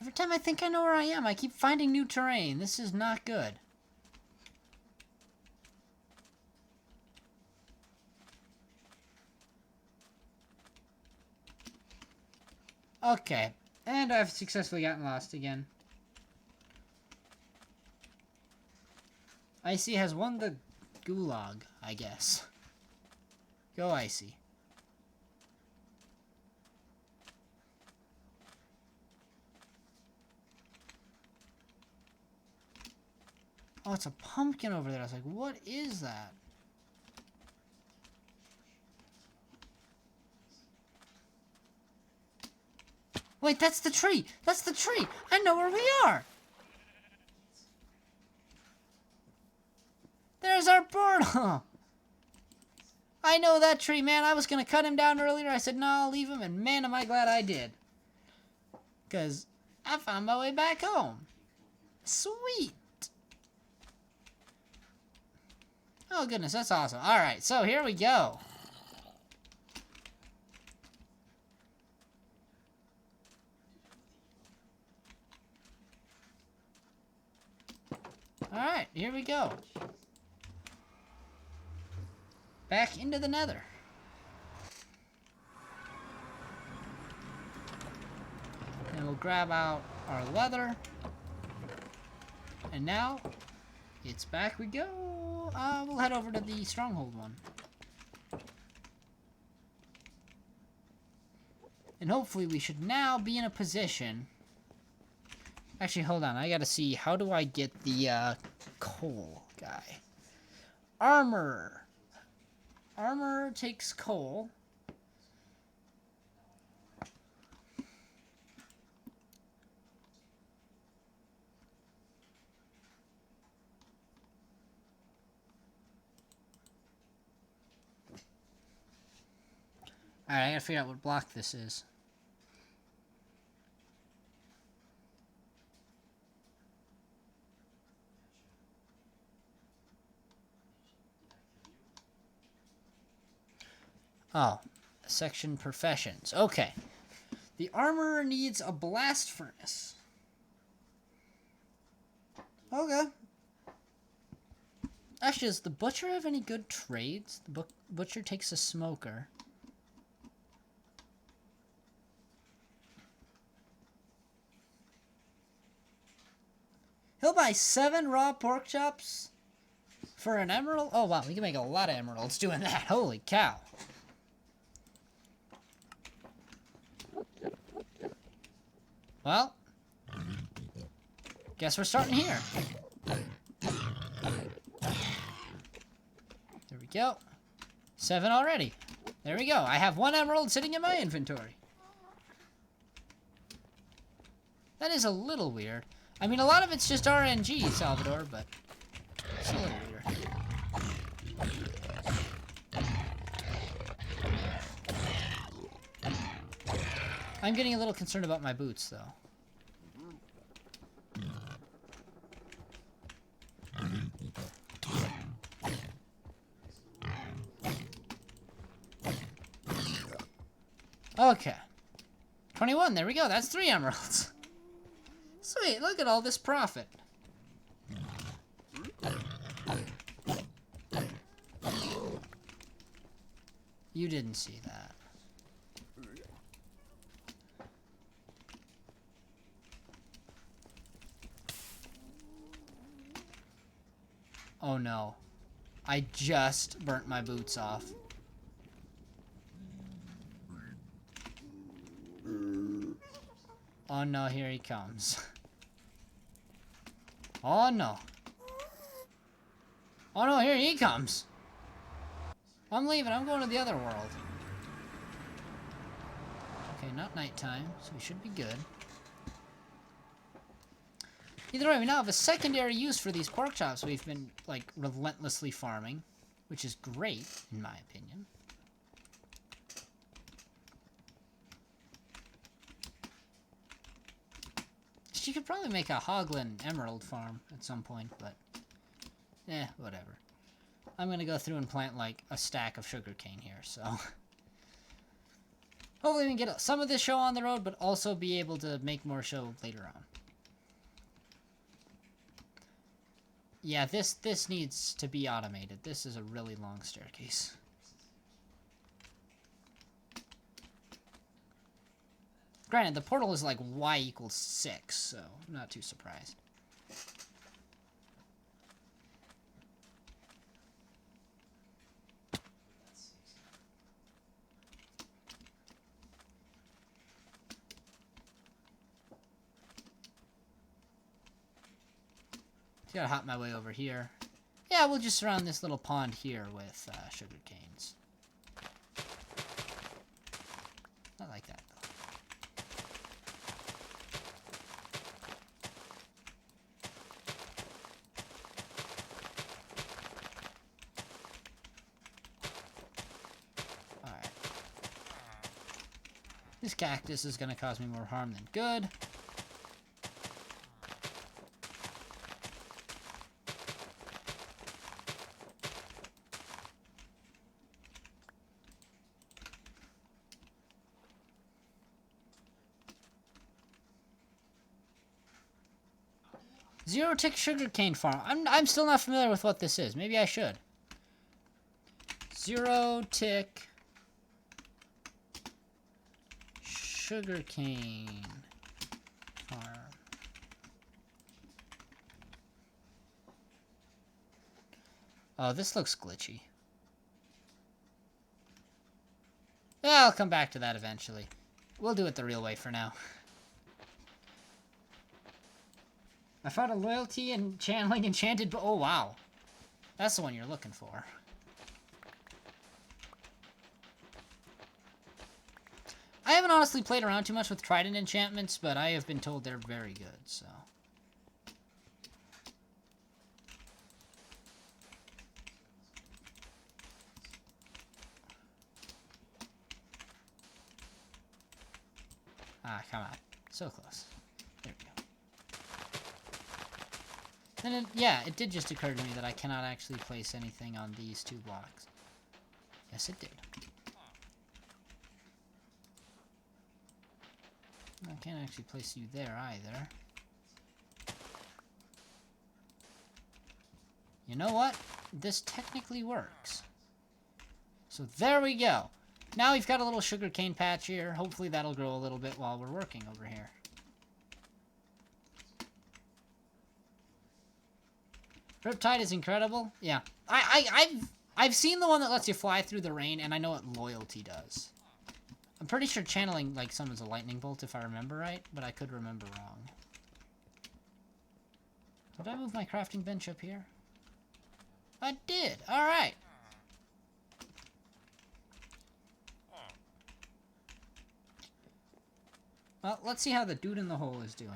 Every time I think I know where I am, I keep finding new terrain. This is not good. Okay. And I've successfully gotten lost again. Icy has won the gulag, I guess. Go Icy. Oh, it's a pumpkin over there. I was like, what is that? Wait, that's the tree! That's the tree! I know where we are! There's our portal! I know that tree, man. I was gonna cut him down earlier. I said, no, I'll leave him, and man, am I glad I did. Because I found my way back home. Sweet! Oh, goodness, that's awesome. Alright, so here we go. Alright, here we go. Back into the nether. And we'll grab out our leather. And now, it's back we go. We'll head over to the stronghold one. And hopefully we should now be in a position... Actually, hold on. I gotta see, how do I get the coal guy? Armor. Armor takes coal. Alright, I gotta figure out what block this is. Oh, section professions. Okay. The armorer needs a blast furnace. Okay. Actually, does the butcher have any good trades? The butcher takes a smoker. He'll buy 7 raw pork chops for an emerald? Oh, wow. We can make a lot of emeralds doing that. Holy cow. Well, guess we're starting here. There we go. 7 already. There we go. I have 1 emerald sitting in my inventory. That is a little weird. I mean, a lot of it's just RNG, Salvador, but it's a little weird. I'm getting a little concerned about my boots, though. Okay. 21, there we go. That's 3 emeralds. Sweet, look at all this profit. You didn't see that. Oh no. I just burnt my boots off. Oh no, here he comes. Oh no. Oh no, here he comes. I'm leaving, I'm going to the other world. Okay, not nighttime, so we should be good. Either way, we now have a secondary use for these pork chops we've been, like, relentlessly farming. Which is great, in my opinion. You could probably make a Hoglin emerald farm at some point, but... whatever. I'm gonna go through and plant, like, a stack of sugarcane here, so... Hopefully we can get some of this show on the road, but also be able to make more show later on. Yeah, this needs to be automated. This is a really long staircase. Granted, the portal is like y equals 6, so I'm not too surprised. Gotta hop my way over here. Yeah, we'll just surround this little pond here with sugar canes. Not like that, though. Alright. This cactus is gonna cause me more harm than good. Zero tick sugarcane farm. I'm still not familiar with what this is. Maybe I should. Zero tick sugarcane farm. Oh, this looks glitchy. Yeah, I'll come back to that eventually. We'll do it the real way for now. I found a loyalty and channeling enchanted. Oh wow, that's the one you're looking for. I haven't honestly played around too much with trident enchantments, but I have been told they're very good. So. Ah, come on, so close. There we go. And yeah, it did just occur to me that I cannot actually place anything on these 2 blocks. Yes, it did. I can't actually place you there either. You know what? This technically works. So there we go. Now we've got a little sugarcane patch here. Hopefully that'll grow a little bit while we're working over here. Riptide is incredible. Yeah, I've seen the one that lets you fly through the rain, and I know what loyalty does. I'm pretty sure channeling like summons a lightning bolt if I remember right, but I could remember wrong. Did I move my crafting bench up here? I did. All right. Well, let's see how the dude in the hole is doing.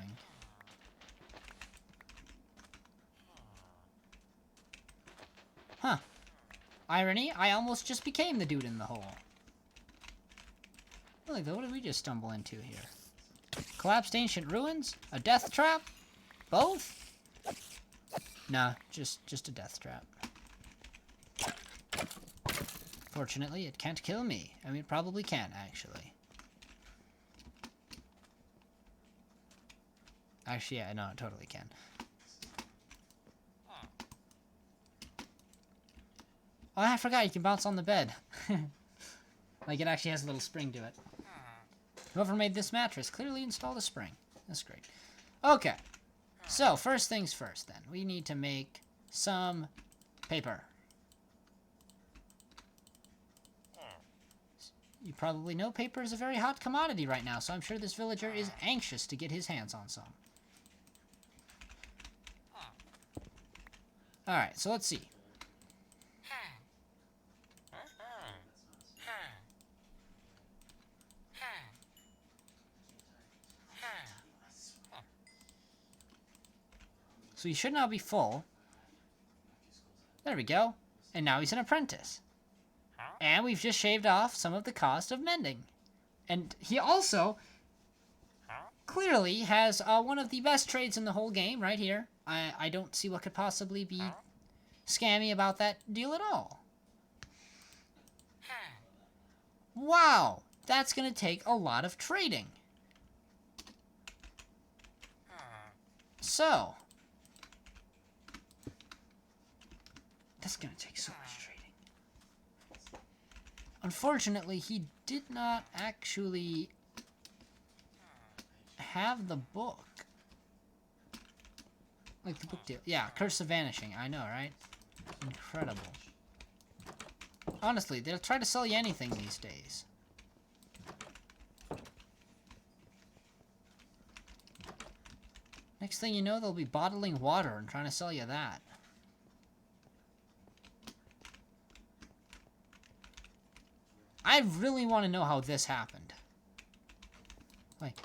Huh. Irony, I almost just became the dude in the hole. Really though, what did we just stumble into here? Collapsed ancient ruins? A death trap? Both? Nah, just a death trap. Fortunately, it can't kill me. I mean, it probably can, actually. Actually, yeah, no, it totally can. Oh, I forgot you can bounce on the bed. Like, it actually has a little spring to it. Whoever made this mattress clearly installed a spring. That's great. Okay. So, first things first, then. We need to make some paper. You probably know paper is a very hot commodity right now, so I'm sure this villager is anxious to get his hands on some. Alright, so let's see. So he should now be full. There we go. And now he's an apprentice. And we've just shaved off some of the cost of mending. And he also clearly has one of the best trades in the whole game right here. I don't see what could possibly be scammy about that deal at all. Wow, that's going to take a lot of trading. So, that's going to take so much trading. Unfortunately, he did not actually have the book. Like the book deal. Yeah, Curse of Vanishing. I know, right? Incredible. Honestly, they'll try to sell you anything these days. Next thing you know, they'll be bottling water and trying to sell you that. I really want to know how this happened. Like,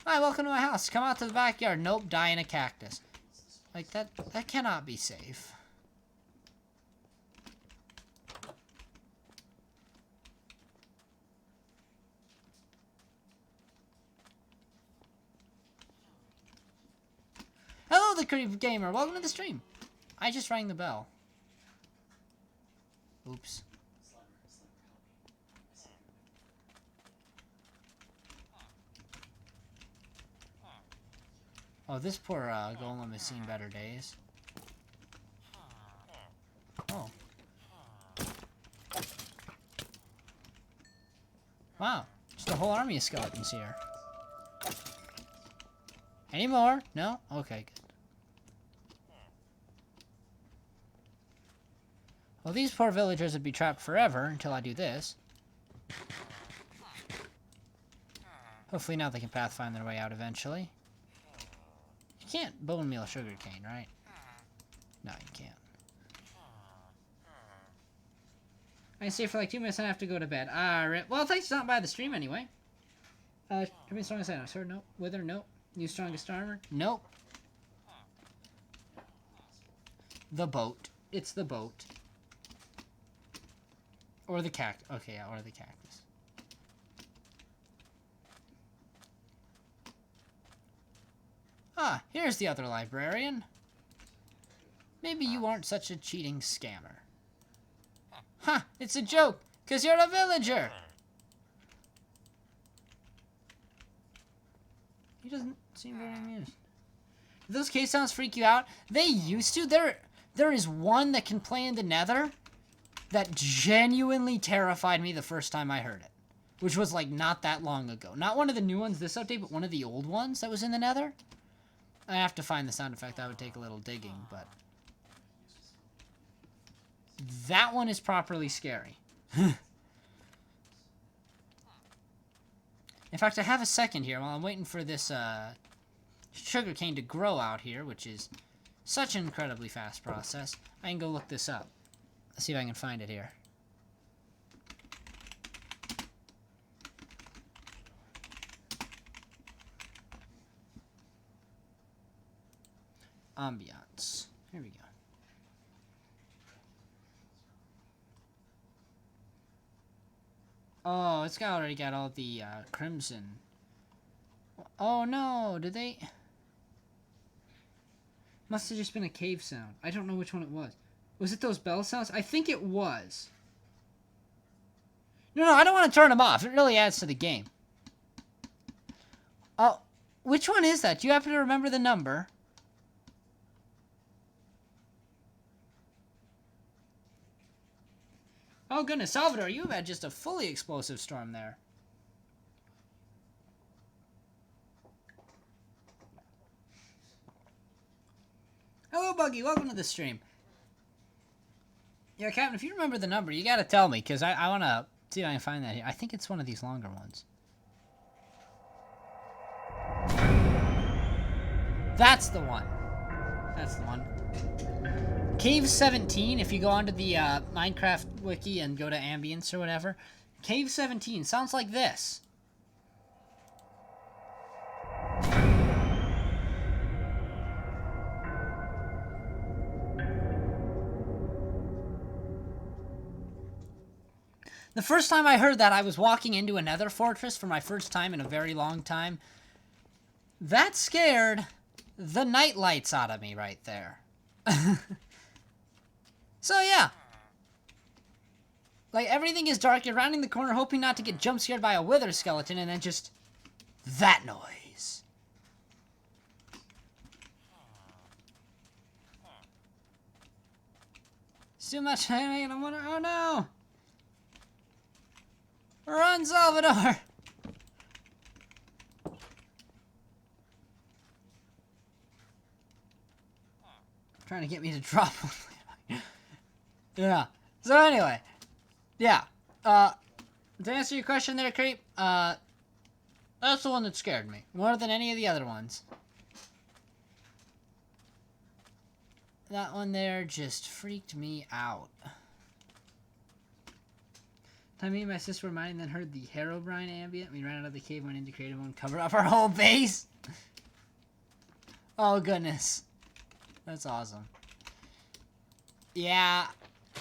hi, welcome to my house. Come out to the backyard. Nope, die in a cactus. Like, that cannot be safe. Hello, the Creep Gamer. Welcome to the stream. I just rang the bell. Oops. Oh, this poor golem has seen better days. Oh. Wow. Just a whole army of skeletons here. Any more? No? Okay, good. Well, these poor villagers would be trapped forever until I do this. Hopefully now they can pathfind their way out eventually. You can't bone meal sugarcane, right? No, you can't. I can stay for like 2 minutes and I have to go to bed. Alright. Well, thanks for stopping by the stream anyway. Every strongest item. Sword, nope. Wither, nope. New strongest armor? Nope. The boat. It's the boat. Or the cactus. Okay, yeah, or the cactus. Ah, here's the other librarian. Maybe you aren't such a cheating scammer. Huh, it's a joke, 'cause you're a villager. He doesn't seem very amused. Do those cave sounds freak you out? They used to. There is one that can play in the nether that genuinely terrified me the first time I heard it. Which was like not that long ago. Not one of the new ones this update, but one of the old ones that was in the nether. I have to find the sound effect. That would take a little digging, but that one is properly scary. In fact, I have a second here while I'm waiting for this sugarcane to grow out here, which is such an incredibly fast process. I can go look this up. Let's see if I can find it here. Ambiance. Here we go. Oh, it's already got all the crimson. Oh no, did they? Must have just been a cave sound. I don't know which one it was. Was it those bell sounds? I think it was. No, I don't want to turn them off. It really adds to the game. Oh, which one is that? Do you happen to remember the number? Oh goodness, Salvador, you've had just a fully explosive storm there. Hello, Buggy. Welcome to the stream. Yeah, Captain, if you remember the number, you gotta tell me, because I want to see if I can find that here. I think it's one of these longer ones. That's the one. That's the one. Cave 17, if you go onto the Minecraft wiki and go to ambience or whatever. Cave 17 sounds like this. The first time I heard that, I was walking into a nether fortress for my first time in a very long time. That scared the night lights out of me right there. So yeah. Like, everything is dark, you're rounding the corner hoping not to get jump scared by a wither skeleton, and then just that noise. It's too much. I don't want to. Oh no! Run, Salvador! Trying to get me to drop one. Yeah. So anyway, yeah. To answer your question there, Creep, that's the one that scared me more than any of the other ones. That one there just freaked me out. Time me and my sister were mining, then heard the Herobrine ambient. We ran out of the cave, went into creative mode, covered up our whole base. Oh goodness, that's awesome. Yeah,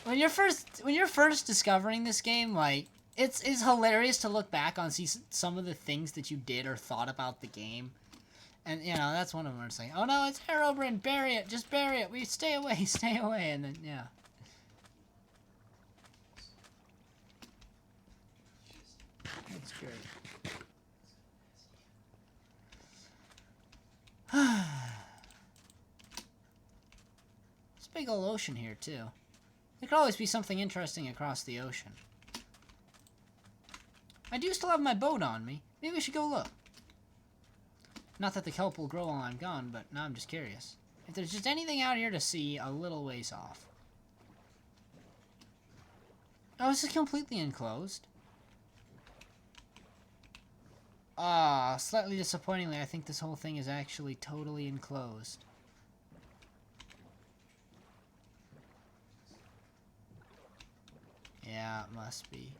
when you're first discovering this game, like it's hilarious to look back on, see some of the things that you did or thought about the game, and you know that's one of them. It's like, oh no, it's Herobrine, bury it, just bury it. We stay away, stay away, and then yeah. That's great. It's a big old ocean here, too. There could always be something interesting across the ocean. I do still have my boat on me. Maybe we should go look. Not that the kelp will grow while I'm gone, but now I'm just curious. If there's just anything out here to see a little ways off. Oh, this is completely enclosed. Ah, slightly disappointingly, I think this whole thing is actually totally enclosed. Yeah, it must be.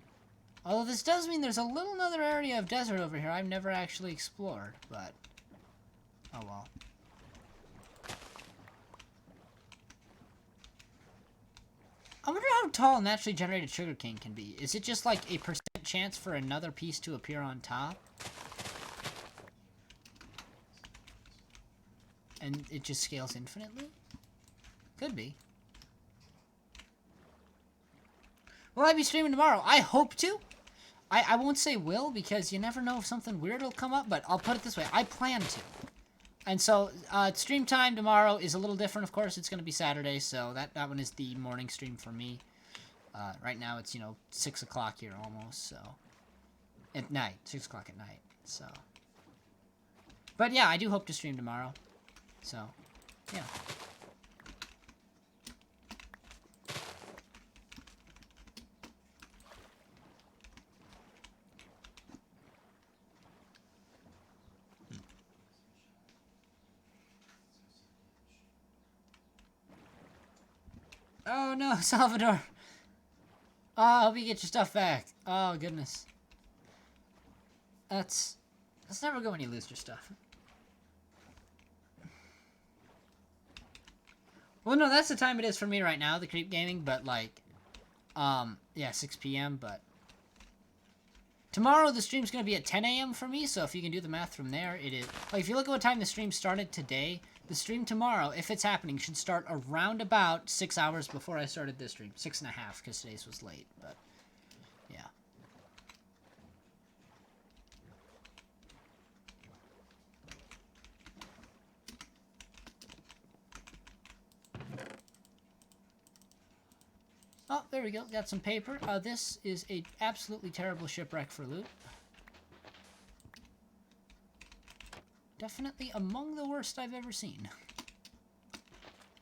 Although this does mean there's a little another area of desert over here I've never actually explored, but... oh well. I wonder how tall naturally generated sugarcane can be. Is it just like a % chance for another piece to appear on top? And it just scales infinitely? Could be. Will I be streaming tomorrow? I hope to. I won't say will, because you never know if something weird will come up, but I'll put it this way. I plan to. And so, stream time tomorrow is a little different, of course. It's going to be Saturday, so that one is the morning stream for me. Right now it's, 6 o'clock here almost, so... at night. 6 o'clock at night, so... but yeah, I do hope to stream tomorrow. So, yeah. Oh no, Salvador! Oh, I hope you get your stuff back. Oh, goodness. That's never good when you lose your stuff. Well, no, that's the time it is for me right now, the Creep Gaming, but, like, yeah, 6 p.m., but... tomorrow the stream's gonna be at 10 a.m. for me, so if you can do the math from there, it is... like, if you look at what time the stream started today, the stream tomorrow, if it's happening, should start around about 6 hours before I started this stream. 6.5, because today's was late, but... yeah. Oh, there we go. Got some paper. This is a absolutely terrible shipwreck for loot. Definitely among the worst I've ever seen.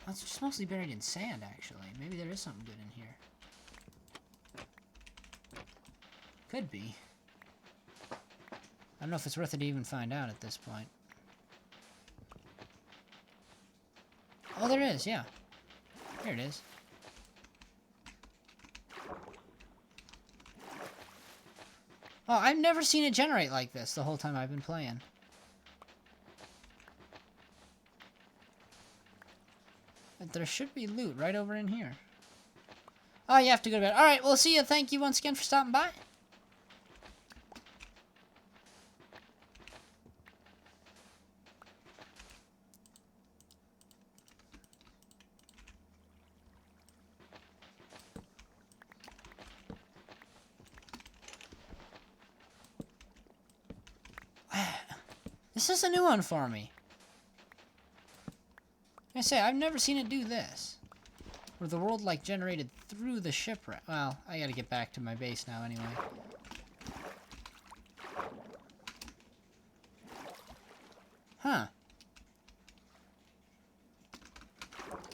It's just mostly buried in sand, actually. Maybe there is something good in here. Could be. I don't know if it's worth it to even find out at this point. Oh, there is, yeah. Here it is. Oh, I've never seen it generate like this the whole time I've been playing. But there should be loot right over in here. Oh, you have to go to bed. Alright, well, see you. Thank you once again for stopping by. This is a new one for me. Like I say, I've never seen it do this. Where the world, like, generated through the shipwreck. Well, I gotta get back to my base now anyway. Huh.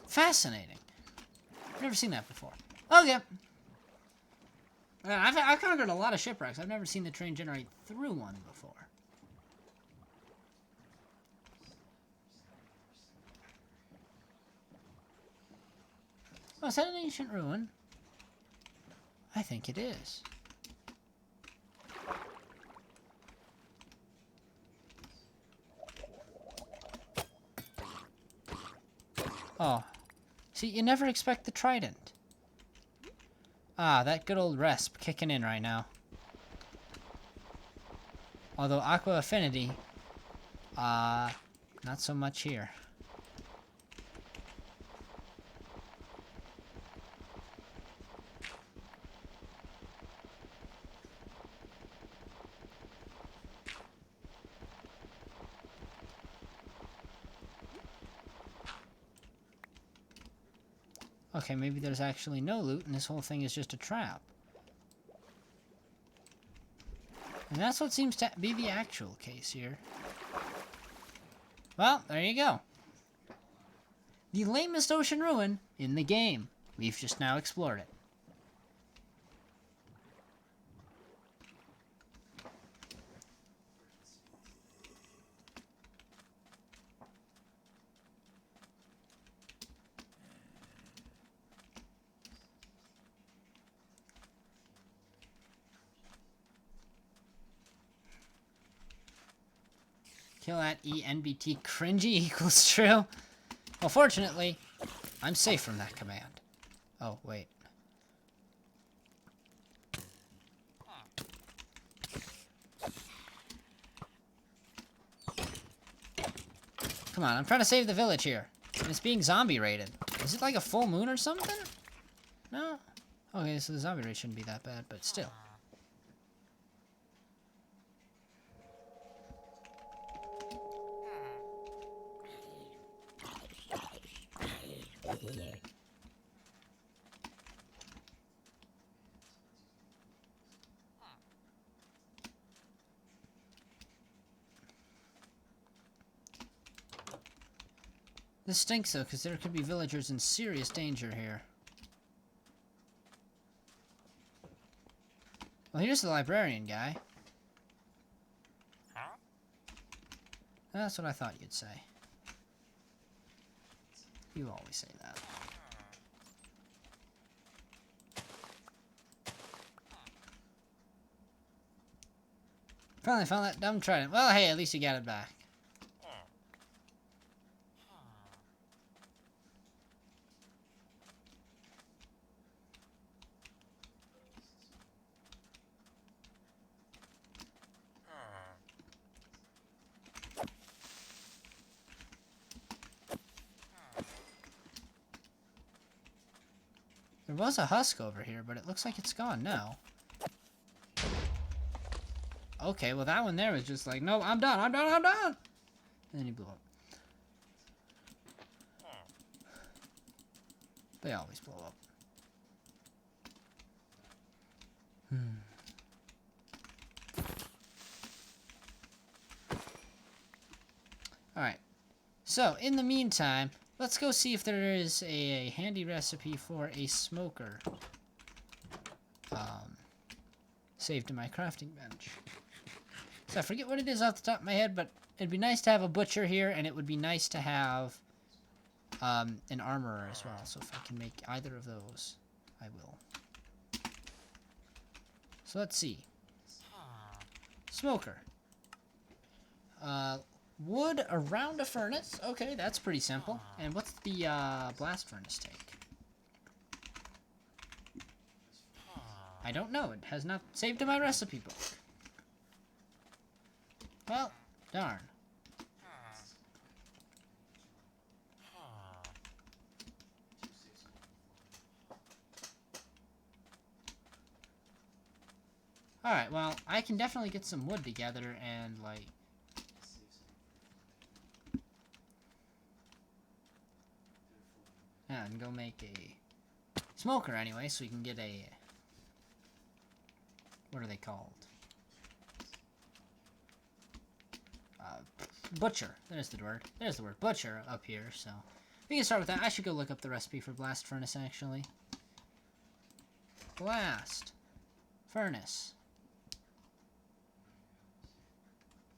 Fascinating. Never seen that before. Okay. I've conquered a lot of shipwrecks. I've never seen the train generate through one before. Oh, is that an ancient ruin? I think it is. Oh. See, you never expect the trident. Ah, that good old resp kicking in right now. Although Aqua Affinity, not so much here. Okay, maybe there's actually no loot and this whole thing is just a trap. And that's what seems to be the actual case here. Well, there you go. The lamest ocean ruin in the game. We've just now explored it. Kill at ENBT cringy equals true. Well, fortunately, I'm safe from that command. Oh, wait. Come on, I'm trying to save the village here. And it's being zombie raided. Is it like a full moon or something? No? Okay, so the zombie raid shouldn't be that bad, but still. This stinks though, because there could be villagers in serious danger here. Well, here's the librarian guy. Huh? That's what I thought you'd say. You always say that. Finally found that dumb trident. Well, hey, at least you got it back. There was a husk over here, but it looks like it's gone now. Okay, well that one there was just like, no, I'm done, I'm done, I'm done! And then he blew up. They always blow up. Alright. So, in the meantime, let's go see if there is a handy recipe for a smoker. Saved in my crafting bench. So I forget what it is off the top of my head, but it'd be nice to have a butcher here, and it would be nice to have an armorer as well. So if I can make either of those, I will. So let's see. Smoker. Wood around a furnace. Okay, that's pretty simple. And what's the blast furnace take? I don't know. It has not saved in my recipe book. Well, darn. Alright, well, I can definitely get some wood together and, like... Yeah, and go make a smoker anyway, so we can get a... What are they called? Butcher. There's the word. There's the word. Butcher up here, so... We can start with that. I should go look up the recipe for blast furnace, actually. Blast. Furnace.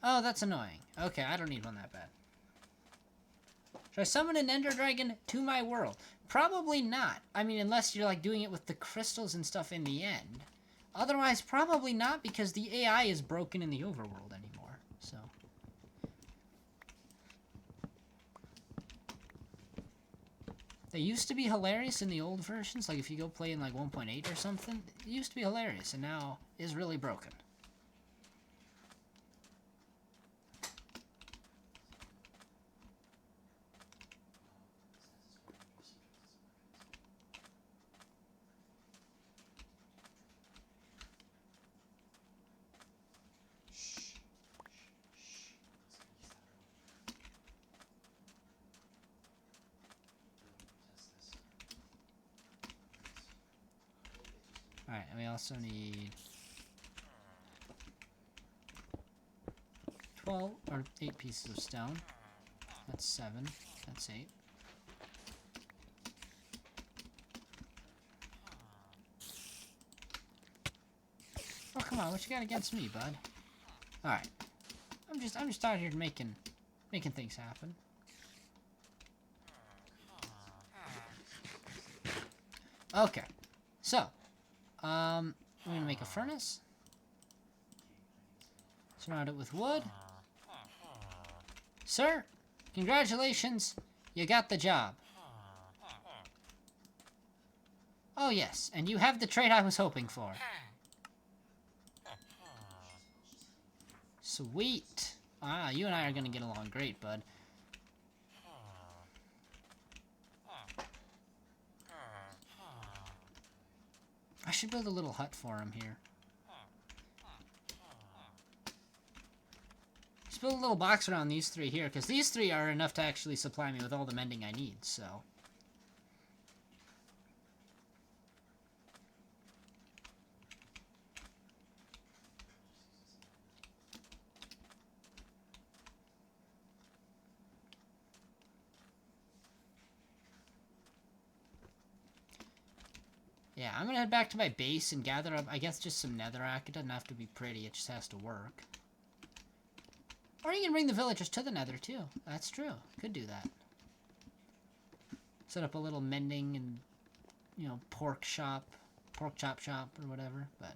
Oh, that's annoying. Okay, I don't need one that bad. Should I summon an ender dragon to my world? Probably not. I mean, unless you're like doing it with the crystals and stuff in the end. Otherwise, probably not, because the AI is broken in the overworld anymore. So. They used to be hilarious in the old versions, like if you go play in like 1.8 or something, it used to be hilarious, and now is really broken. Alright, and we also need 12 or 8 pieces of stone. That's 7. That's 8. Oh, come on, what you got against me, bud? Alright. I'm just out here making things happen. Okay. So, we're gonna make a furnace. Surround it with wood. Sir, congratulations. You got the job. Oh yes, and you have the trait I was hoping for. Sweet. Ah, you and I are gonna get along great, bud. I should build a little hut for him here. Just build a little box around these 3 here, because these 3 are enough to actually supply me with all the mending I need, so. Yeah, I'm gonna head back to my base and gather up, I guess, just some netherrack. It doesn't have to be pretty, it just has to work. Or you can bring the villagers to the nether, too. That's true. Could do that. Set up a little mending and, you know, pork chop shop, or whatever, but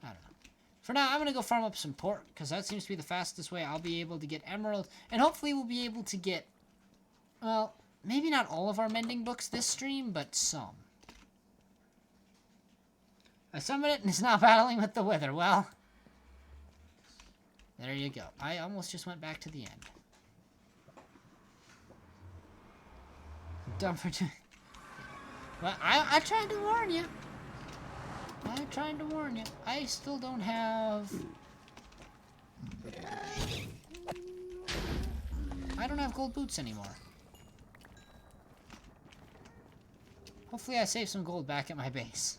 I don't know. For now, I'm gonna go farm up some pork, because that seems to be the fastest way I'll be able to get emeralds, and hopefully we'll be able to get, well, maybe not all of our mending books this stream, but some. I summoned it and it's now battling with the wither. Well, there you go. I almost just went back to the end. Dumb for two. Well, I tried to warn you. I tried to warn you. I still don't have... I don't have gold boots anymore. Hopefully I save some gold back at my base.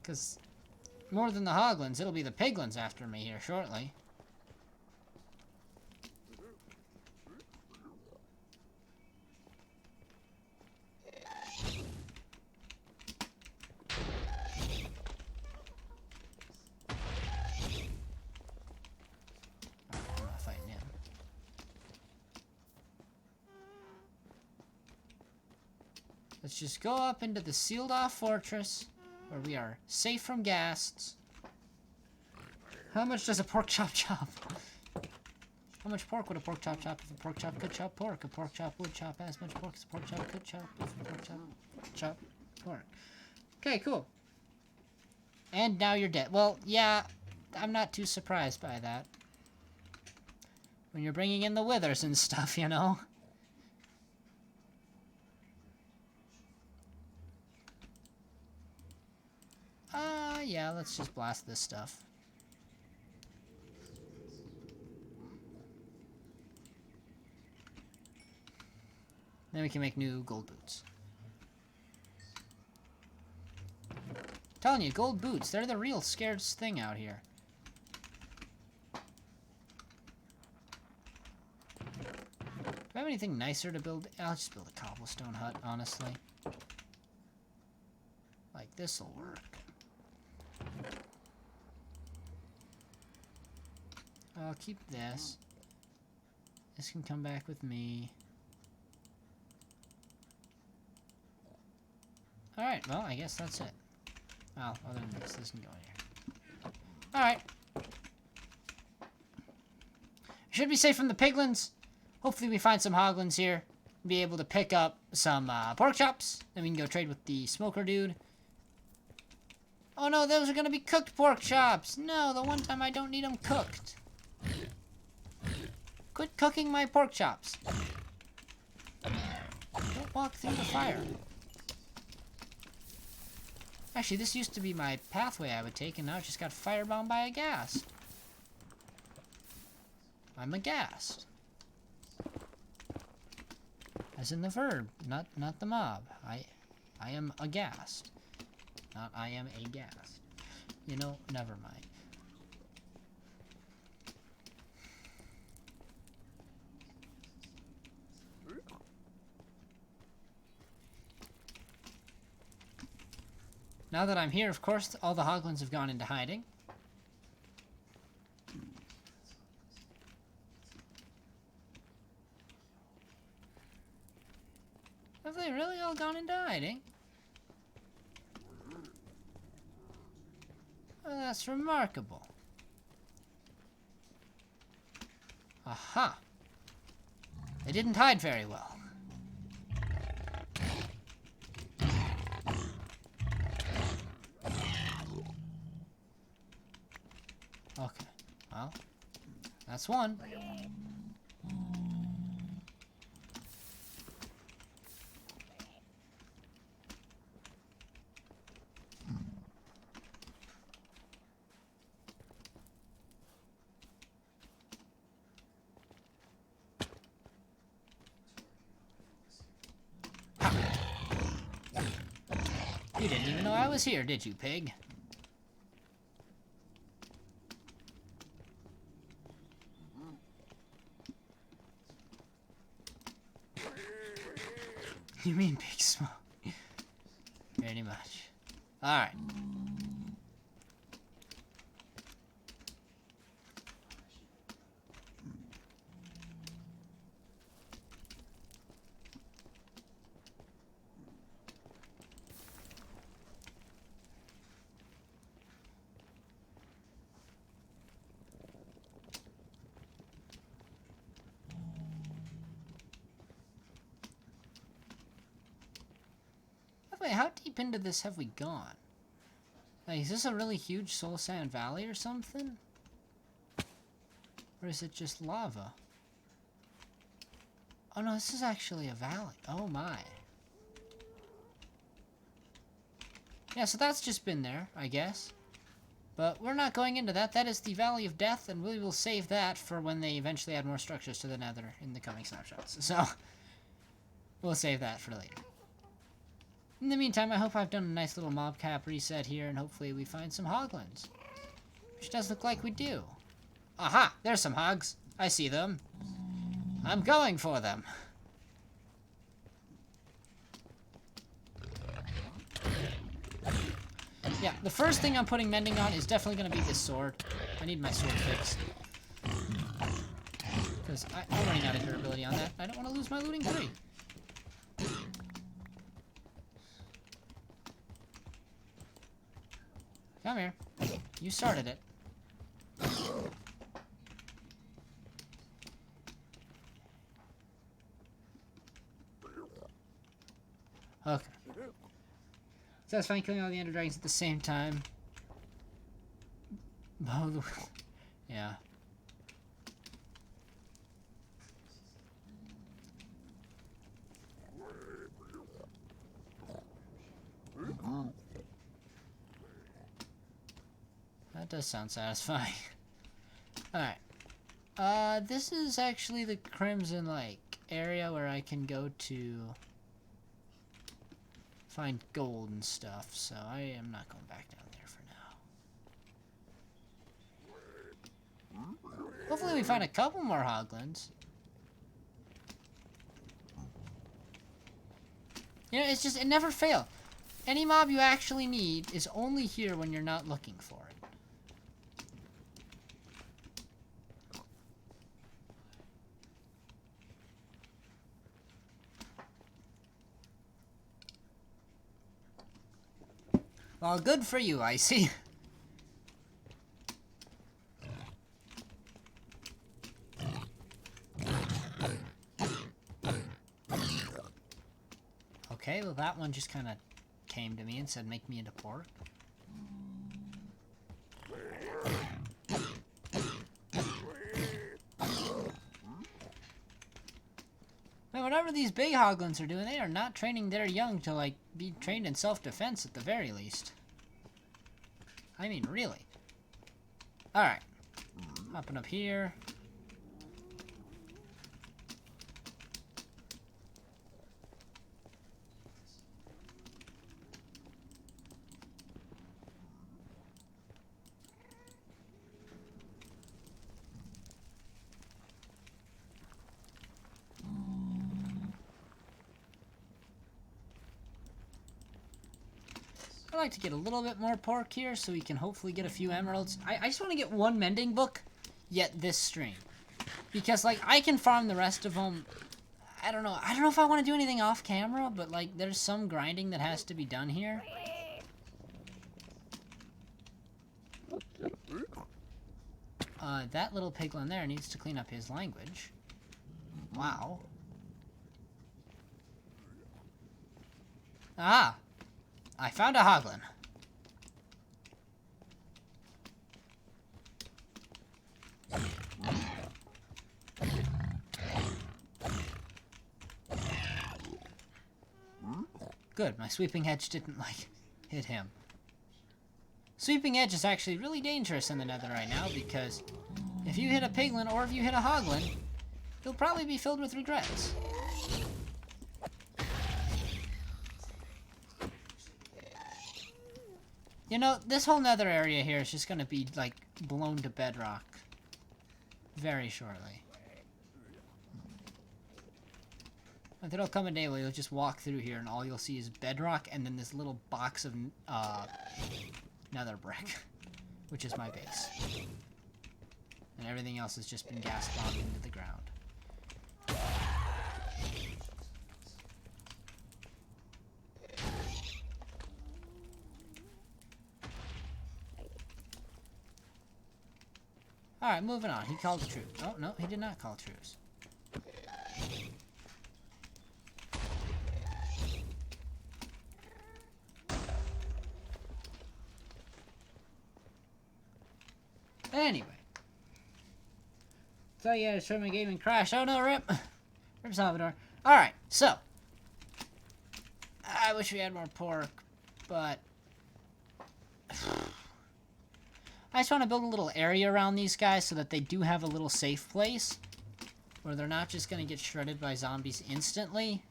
Because more than the hoglins, it'll be the piglins after me here shortly. I'm not fighting him. Let's just go up into the sealed off fortress where we are safe from ghasts. How much does a pork chop chop? How much pork would a pork chop chop if a pork chop could chop pork? A pork chop would chop as much pork as a pork chop could chop if a pork chop pork. Okay, cool. And now you're dead. Well, yeah, I'm not too surprised by that. When you're bringing in the withers and stuff, you know? Yeah, let's just blast this stuff. Then we can make new gold boots. Telling you, gold boots, they're the real scared thing out here. Do I have anything nicer to build? I'll just build a cobblestone hut, honestly. Like, this'll work. I'll keep this. This can come back with me. Alright, well, I guess that's it. Well, other than this can go in here. Alright. Should be safe from the piglins. Hopefully we find some hoglins here. Be able to pick up some pork chops. Then we can go trade with the smoker dude. Oh no, those are going to be cooked pork chops. No, the one time I don't need them cooked. Quit cooking my pork chops. Don't walk through the fire. Actually, this used to be my pathway I would take, and now it just got firebound by a ghast. I'm aghast. As in the verb, not the mob. I am aghast. Not I am aghast. You know, never mind. Now that I'm here, of course, all the hoglins have gone into hiding. Have they really all gone into hiding? Oh, that's remarkable. Aha! They didn't hide very well. Okay, well, that's one. You didn't even know I was here, did you, pig? You mean big smoke? Pretty much. Alright. Wait, how deep into this have we gone? Like, is this a really huge soul sand valley or something? Or is it just lava? Oh no, this is actually a valley. Oh my. Yeah, so that's just been there, I guess. But we're not going into that. That is the Valley of Death, and we will save that for when they eventually add more structures to the Nether in the coming snapshots. So, we'll save that for later. In the meantime, I hope I've done a nice little mob cap reset here, and hopefully we find some hoglins. Which does look like we do. Aha! There's some hogs. I see them. I'm going for them. Yeah, the first thing I'm putting mending on is definitely going to be this sword. I need my sword fixed. Because I'm running out of durability on that. I don't want to lose my looting tree. Come here. You started it. Okay. Satisfying killing all the ender dragons at the same time. Yeah. That does sound satisfying. Alright. This is actually the Crimson, like, area where I can go to find gold and stuff, so I am not going back down there for now. Hopefully we find a couple more hoglins. You know, it's just, it never fails. Any mob you actually need is only here when you're not looking for it. Well, good for you, I see. Okay, well that one just kind of came to me and said make me into pork. Man, whatever these big hoglins are doing, they are not training their young to, like, be trained in self-defense at the very least. I mean, really. Alright. Hopping up here. I'd like to get a little bit more pork here so we can hopefully get a few emeralds. I just want to get one mending book yet this stream. Because, like, I can farm the rest of them. I don't know. I don't know if I want to do anything off camera, but, like, there's some grinding that has to be done here. That little piglin there needs to clean up his language. Wow. Ah! I found a hoglin. Good, my sweeping edge didn't, like, hit him. Sweeping edge is actually really dangerous in the nether right now, because if you hit a piglin or if you hit a hoglin, you'll probably be filled with regrets. You know, this whole nether area here is just gonna be, like, blown to bedrock very shortly. And there'll come a day where you'll just walk through here and all you'll see is bedrock and then this little box of nether brick, which is my base. And everything else has just been gas bombed into the ground. Alright, moving on. He called a truce. Oh, no, he did not call a truce. Anyway. So yeah, to show my gaming crash. Oh no, rip! Rip Salvador. Alright, so. I wish we had more pork, but I just want to build a little area around these guys so that they do have a little safe place where they're not just going to get shredded by zombies instantly.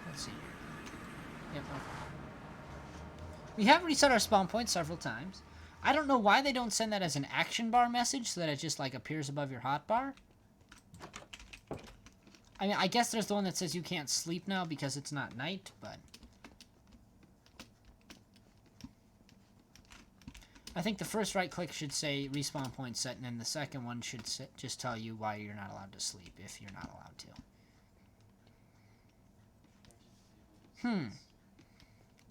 Let's see here. Yep. We have reset our spawn point several times. I don't know why they don't send that as an action bar message so that it just like appears above your hotbar. I mean, I guess there's the one that says you can't sleep now because it's not night, but I think the first right click should say respawn point set, and then the second one should just tell you why you're not allowed to sleep if you're not allowed to.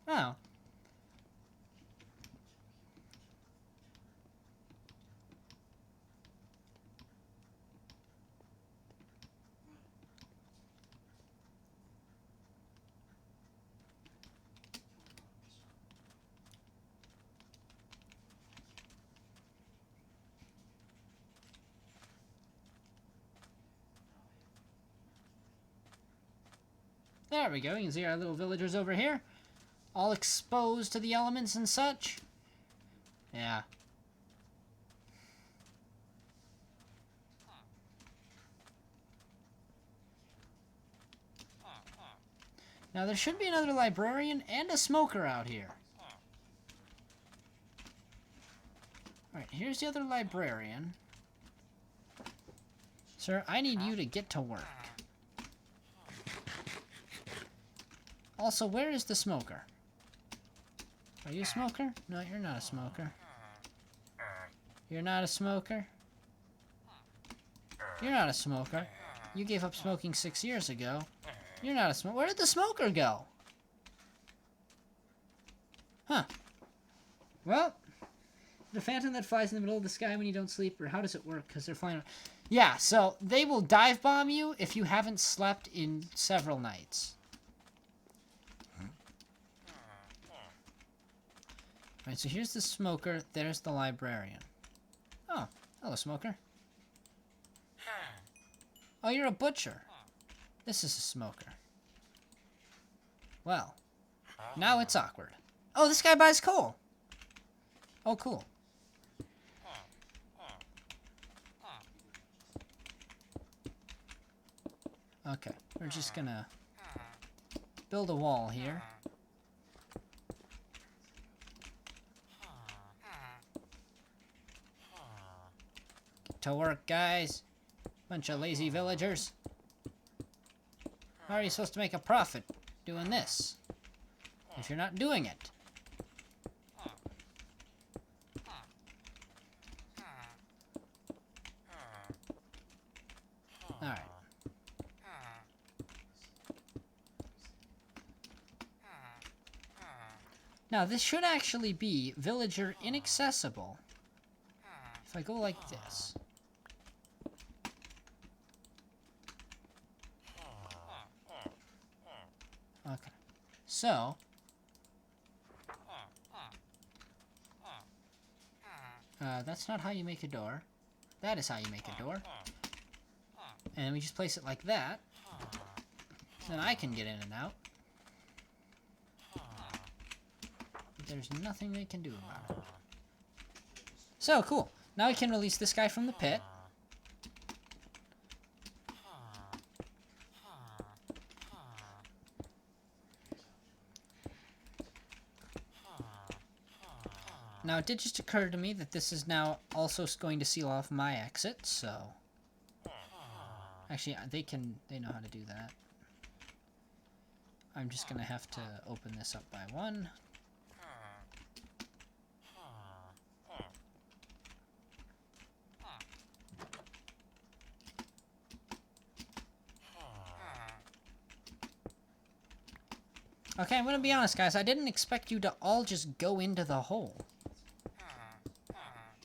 Oh. There we go. You can see our little villagers over here. All exposed to the elements and such. Yeah. Now there should be another librarian and a smoker out here. Alright, here's the other librarian. Sir, I need you to get to work. Also, where is the smoker? Are you a smoker? No, you're not a smoker. You're not a smoker? You're not a smoker. You gave up smoking 6 years ago. You're not a smoker. Where did the smoker go? Huh. Well, the phantom that flies in the middle of the sky when you don't sleep, or how does it work? Because they're flying. Yeah, so they will dive bomb you if you haven't slept in several nights. Alright, so here's the smoker. There's the librarian. Oh, hello, smoker. Oh, you're a butcher. This is a smoker. Well, now it's awkward. Oh, this guy buys coal. Oh, cool. Okay, we're just gonna build a wall here. Get to work, guys. Bunch of lazy villagers. How are you supposed to make a profit doing this if you're not doing it? Alright. Now, this should actually be villager inaccessible. If I go like this. Okay. So. That's not how you make a door. That is how you make a door. And we just place it like that. Then I can get in and out. But there's nothing they can do about it. So, cool. Now we can release this guy from the pit. Now, it did just occur to me that this is now also going to seal off my exit, so... Actually, they know how to do that. I'm just gonna have to open this up by one. Okay, I'm gonna be honest, guys. I didn't expect you to all just go into the hole.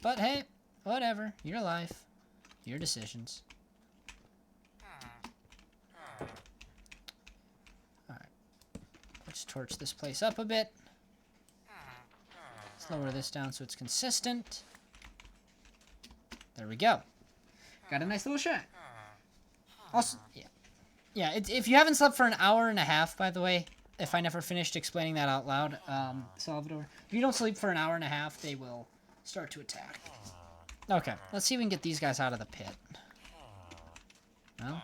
But hey, whatever. Your life. Your decisions. Alright. Let's torch this place up a bit. Let's lower this down so it's consistent. There we go. Got a nice little shack. Also, yeah. Yeah, if you haven't slept for an hour and a half, by the way, if I never finished explaining that out loud, Salvador, if you don't sleep for an hour and a half, they will start to attack. Okay, let's see if we can get these guys out of the pit. Well,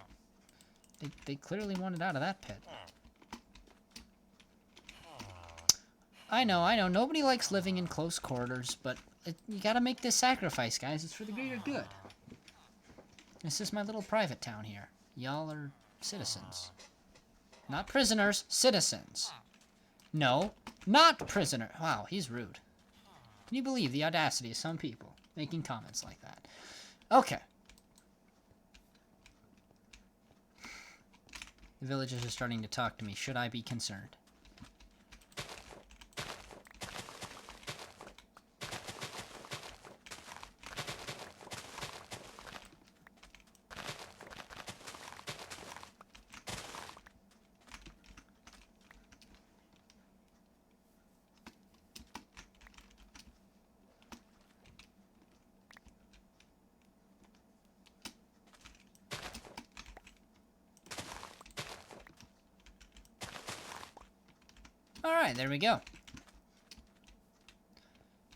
they clearly wanted out of that pit. I know, nobody likes living in close quarters, but you gotta make this sacrifice, guys. It's for the greater good. This is my little private town here. Y'all are citizens. Not prisoners, citizens. No, not prisoner. Wow, he's rude. Can you believe the audacity of some people making comments like that? Okay. The villagers are starting to talk to me. Should I be concerned? Alright, there we go.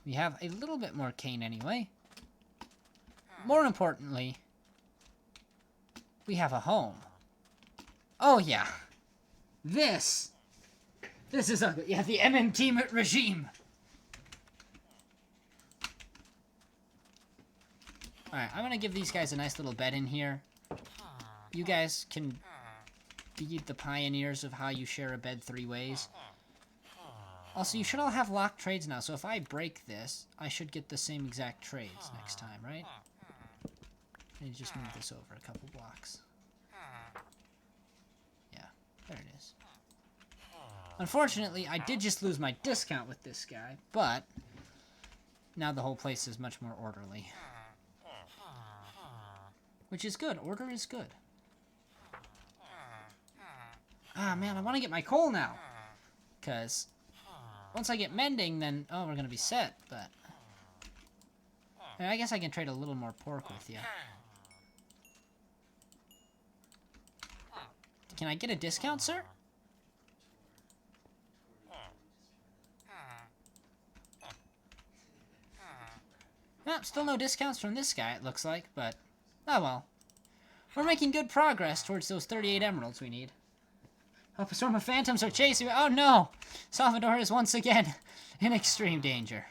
We have a little bit more cane anyway. More importantly, we have a home. Oh yeah. This is ugly. Yeah, the MMT regime. Alright, I'm gonna give these guys a nice little bed in here. You guys can be the pioneers of how you share a bed 3 ways. Also, you should all have locked trades now, so if I break this, I should get the same exact trades next time, right? I need to just move this over a couple blocks. Yeah. There it is. Unfortunately, I did just lose my discount with this guy, but now the whole place is much more orderly. Which is good. Order is good. Ah, man, I want to get my coal now. Because once I get mending, then, oh, we're going to be set, but I guess I can trade a little more pork with you. Can I get a discount, sir? Nope, still no discounts from this guy, it looks like, but oh well. We're making good progress towards those 38 emeralds we need. Oh, a storm of phantoms are chasing me. Oh no! Salvador is once again in extreme danger.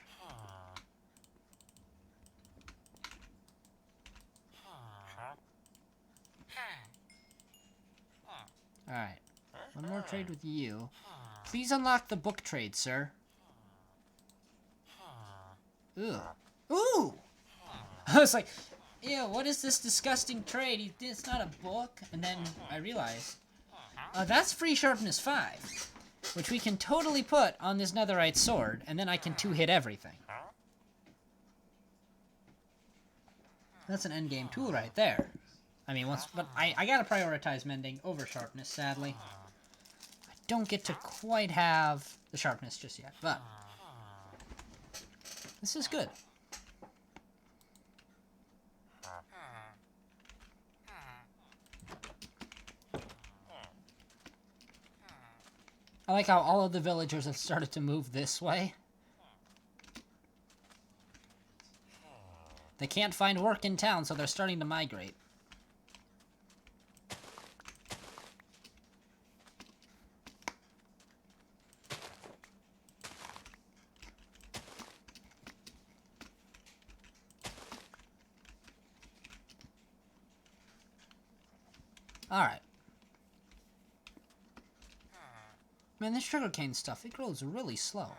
Alright. One more trade with you. Please unlock the book trade, sir. Ooh. Ooh! I was like, ew, what is this disgusting trade? It's not a book. And then I realized, that's free sharpness 5. Which we can totally put on this netherite sword. And then I can 2-hit everything. That's an endgame tool right there. I mean, but I gotta prioritize mending over sharpness, sadly. I don't get to quite have the sharpness just yet, but this is good. I like how all of the villagers have started to move this way. They can't find work in town, so they're starting to migrate. Alright. Man, this sugarcane stuff, it grows really slow.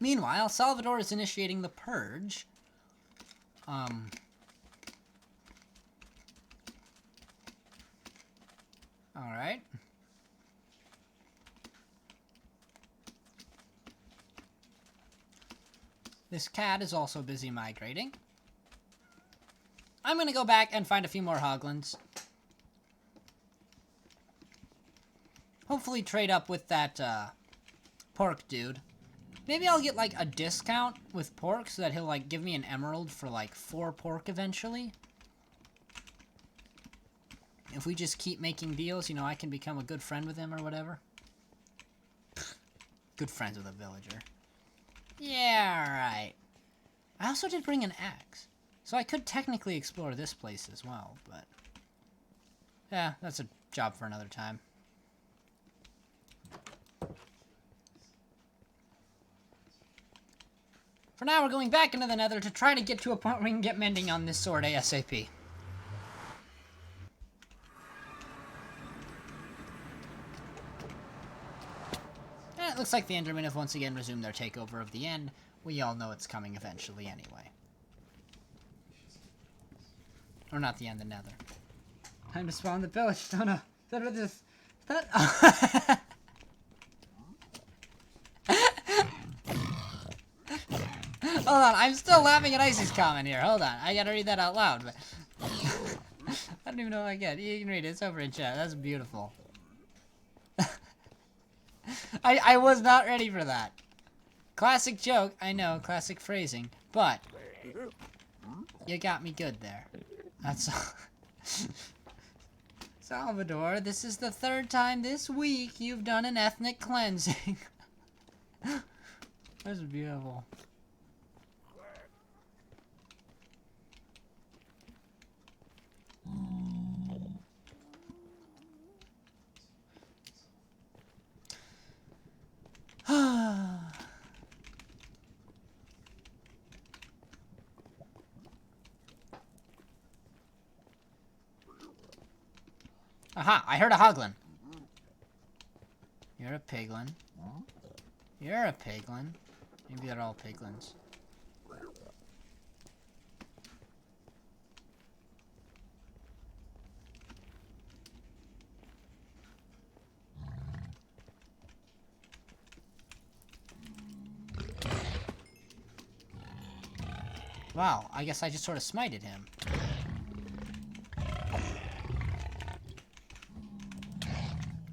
Meanwhile, Salvador is initiating the purge. Alright. This cat is also busy migrating. I'm gonna go back and find a few more hoglins. Hopefully trade up with that, pork dude. Maybe I'll get, like, a discount with pork so that he'll, like, give me an emerald for, like, 4 pork eventually. If we just keep making deals, you know, I can become a good friend with him or whatever. Good friends with a villager. Yeah, right. I also did bring an axe. So I could technically explore this place as well, but yeah, that's a job for another time. For now, we're going back into the nether to try to get to a point where we can get mending on this sword ASAP. And it looks like the Endermen have once again resumed their takeover of the end. We all know it's coming eventually anyway. Or not the end, the nether. Time to spawn the village. Oh no. That Hold on, I'm still laughing at Icy's comment here. Hold on, I gotta read that out loud. But I don't even know what I get. You can read it. It's over in chat. That's beautiful. I was not ready for that. Classic joke. I know, classic phrasing. But you got me good there. That's all. Salvador, this is the 3rd time this week you've done an ethnic cleansing. That's beautiful. Aha, I heard a hoglin. You're a piglin. You're a piglin. Maybe they're all piglins. Wow, I guess I just sort of smited him.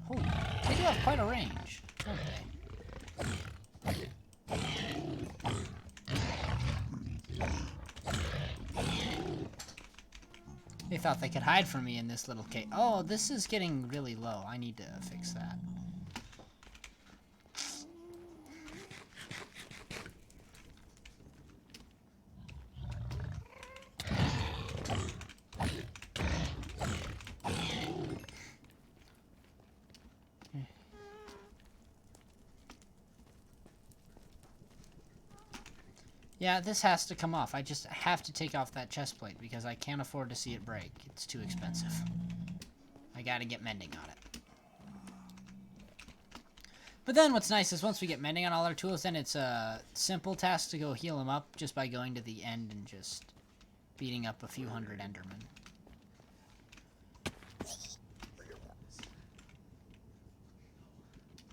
Oh, they do have quite a range, don't they? They thought they could hide from me in this little cave. Oh, this is getting really low. I need to fix that. Yeah, this has to come off. I just have to take off that chest plate because I can't afford to see it break. It's too expensive. I gotta get mending on it. But then what's nice is once we get mending on all our tools, then it's a simple task to go heal them up just by going to the end and just beating up a few hundred Endermen.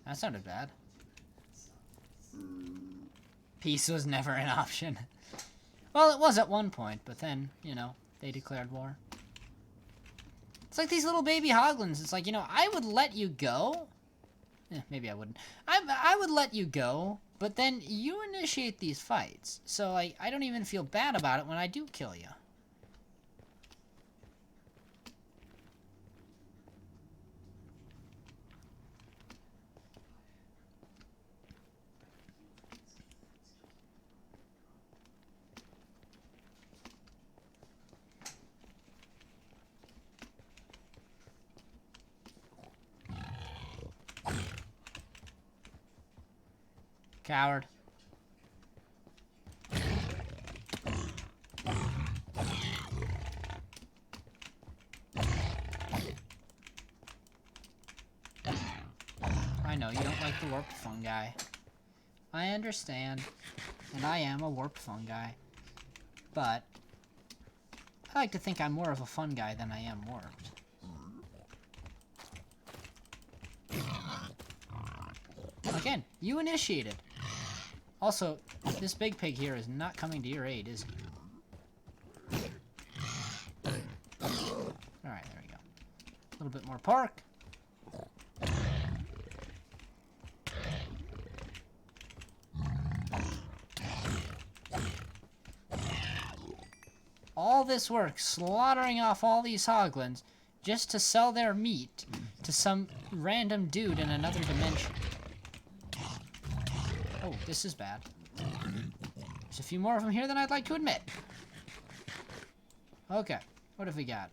That sounded bad. Peace was never an option. Well, it was at one point, but then, you know, they declared war. It's like these little baby hoglins. It's like, you know, I would let you go. Maybe I wouldn't. I would let you go, but then you initiate these fights. So, like, I don't even feel bad about it when I do kill you. Coward. I know, you don't like the warped fungi. I understand. And I am a warped fungi. But I like to think I'm more of a fun guy than I am warped. Again, you initiated. Also, this big pig here is not coming to your aid, is he? Alright, there we go. A little bit more pork. All this work, slaughtering off all these hoglins, just to sell their meat to some random dude in another dimension. Oh, this is bad. There's a few more of them here than I'd like to admit. Okay, what have we got?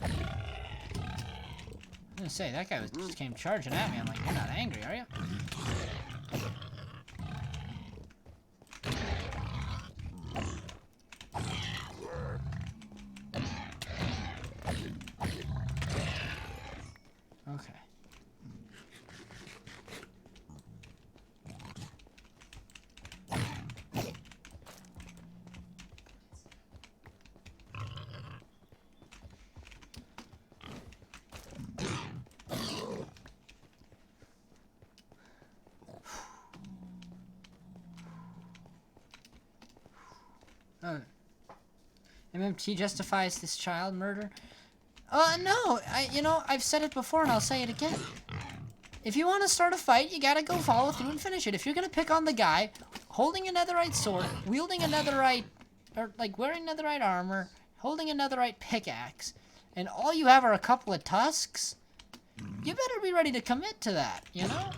I'm gonna say, that guy just came charging at me. I'm like, you're not angry, are you? Okay. MMT justifies this child murder? No, I've said it before and I'll say it again. If you want to start a fight, you gotta go follow through and finish it. If you're gonna pick on the guy holding a netherite sword, wielding a netherite, or like wearing netherite armor, holding a netherite pickaxe, and all you have are a couple of tusks, you better be ready to commit to that, you know?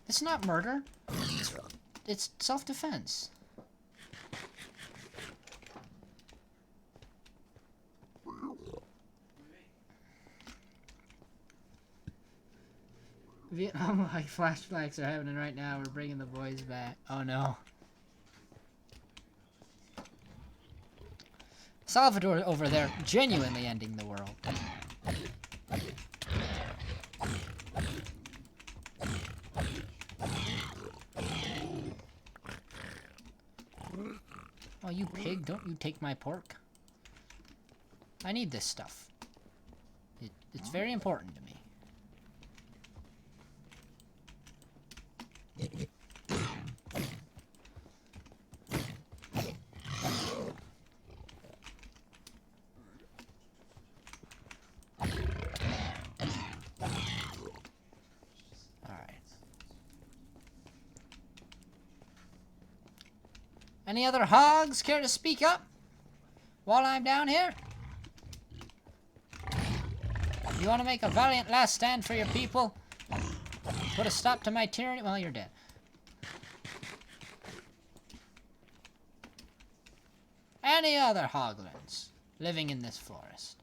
It's not murder. It's self-defense. Vietnam like flashbacks are happening right now. We're bringing the boys back. Oh no. Salvador over there genuinely ending the world. don't you take my pork? I need this stuff. It's very important to me. Any other hogs care to speak up while I'm down here? You want to make a valiant last stand for your people? Put a stop to my tyranny? Well, you're dead. Any other hoglins living in this forest?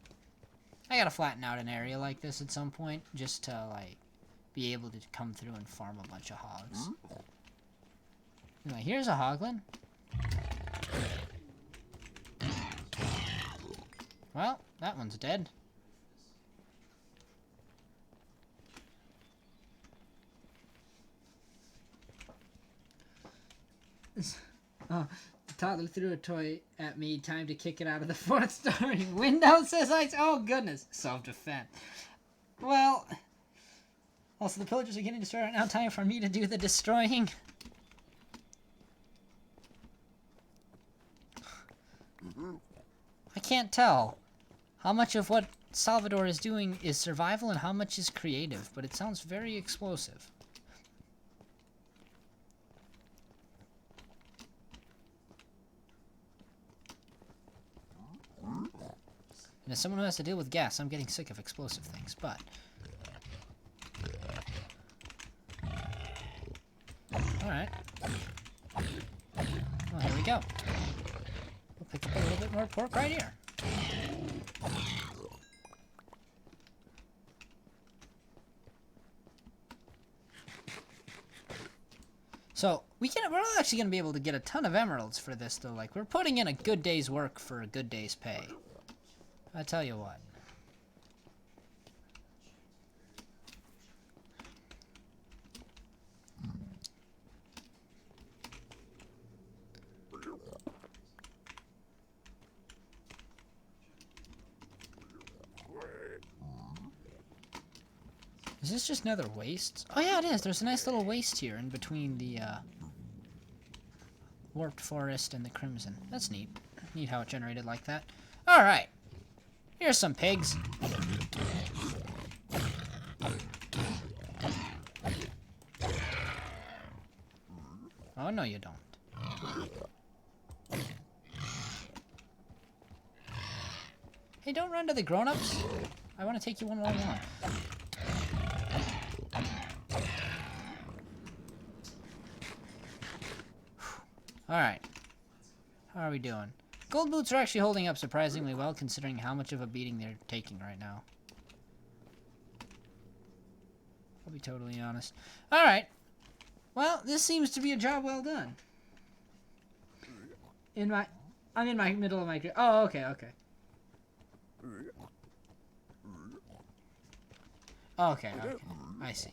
I gotta flatten out an area like this at some point just to, like, be able to come through and farm a bunch of hogs. Anyway, here's a hoglin. Well, that one's dead. Oh, the toddler threw a toy at me. Time to kick it out of the fourth-story window, says I. Oh, goodness. Self-defense. Well, also the pillagers are getting destroyed right now. Time for me to do the destroying. I can't tell how much of what Salvador is doing is survival and how much is creative, but it sounds very explosive. And as someone who has to deal with gas, I'm getting sick of explosive things, but... Alright. Well, here we go. We'll pick up a little bit more pork right here. So, we're not actually going to be able to get a ton of emeralds for this, though. Like, we're putting in a good day's work for a good day's pay. I tell you what. Is this just another waste? Oh yeah, it is. There's a nice little waste here in between the warped forest and the crimson. That's neat. Neat how it generated like that. Alright. Here's some pigs. Oh, no you don't. Hey, don't run to the grown-ups. I want to take you one-on-one. Alright. How are we doing? Gold boots are actually holding up surprisingly well, considering how much of a beating they're taking right now. I'll be totally honest. Alright. Well, this seems to be a job well done. I'm in my middle of my... Oh, okay, okay. Okay, okay. I see.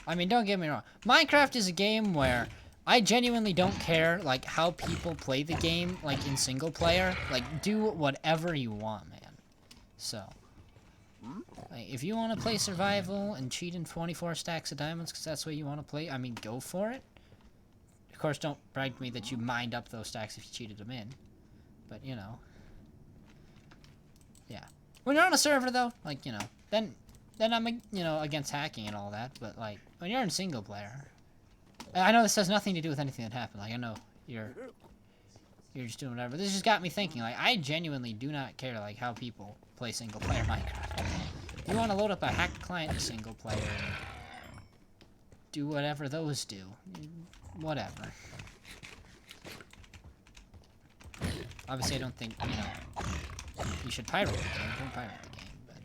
I mean, don't get me wrong. Minecraft is a game where I genuinely don't care, like, how people play the game, like, in single player. Like, do whatever you want, man. So, like, if you want to play survival and cheat in 24 stacks of diamonds because that's what you want to play, I mean, go for it. Of course, don't brag to me that you mined up those stacks if you cheated them in. But, you know. Yeah. When you're on a server, though, like, you know, then I'm, you know, against hacking and all that, but, like, when you're in single player... I know this has nothing to do with anything that happened, like, I know you're just doing whatever. This just got me thinking, like, I genuinely do not care, like, how people play single player Minecraft. If you want to load up a hacked client single player and do whatever those do, whatever. Obviously, I don't think, you know, you should pirate the game. Don't pirate the game, but,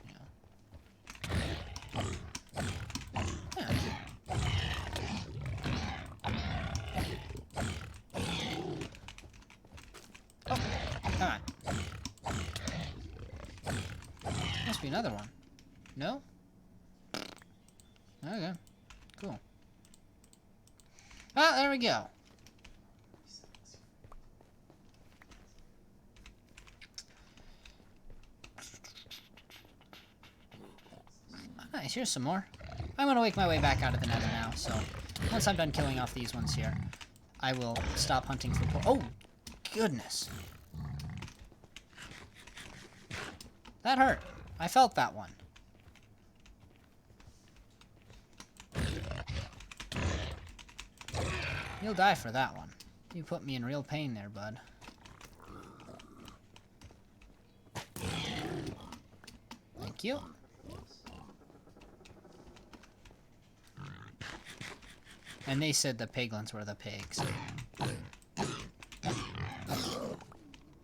you know. Yeah. Oh, come on. Must be another one. No? Okay. Cool. Ah, there we go. Nice, here's some more. I'm gonna wake my way back out of the nether now, so once I'm done killing off these ones here, I will stop hunting for oh, goodness. That hurt. I felt that one. You'll die for that one. You put me in real pain there, bud. Thank you. And they said the piglins were the pigs.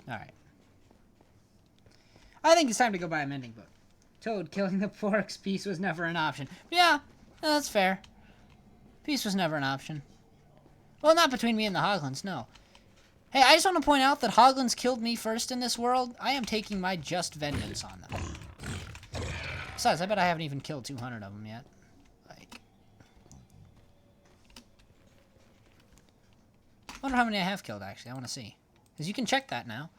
Alright. I think it's time to go buy a mending book. Toad, killing the porks. Peace was never an option. Yeah, that's fair. Peace was never an option. Well, not between me and the hoglins, no. Hey, I just want to point out that hoglins killed me first in this world. I am taking my just vengeance on them. Besides, I bet I haven't even killed 200 of them yet. Like, I wonder how many I have killed, actually. I want to see. Because you can check that now.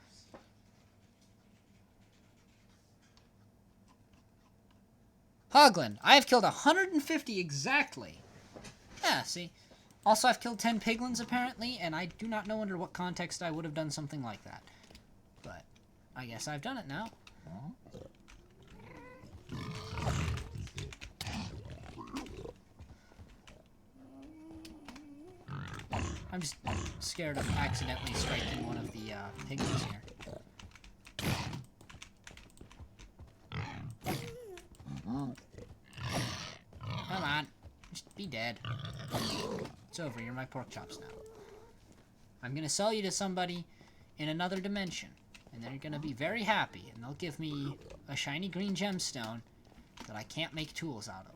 Hoglin, I have killed 150 exactly. Yeah, see. Also, I've killed 10 piglins, apparently, and I do not know under what context I would have done something like that. But I guess I've done it now. I'm just scared of accidentally striking one of the piglins here. Come on. Just be dead. It's over. You're my pork chops now. I'm gonna sell you to somebody in another dimension. And they're gonna be very happy. And they'll give me a shiny green gemstone that I can't make tools out of.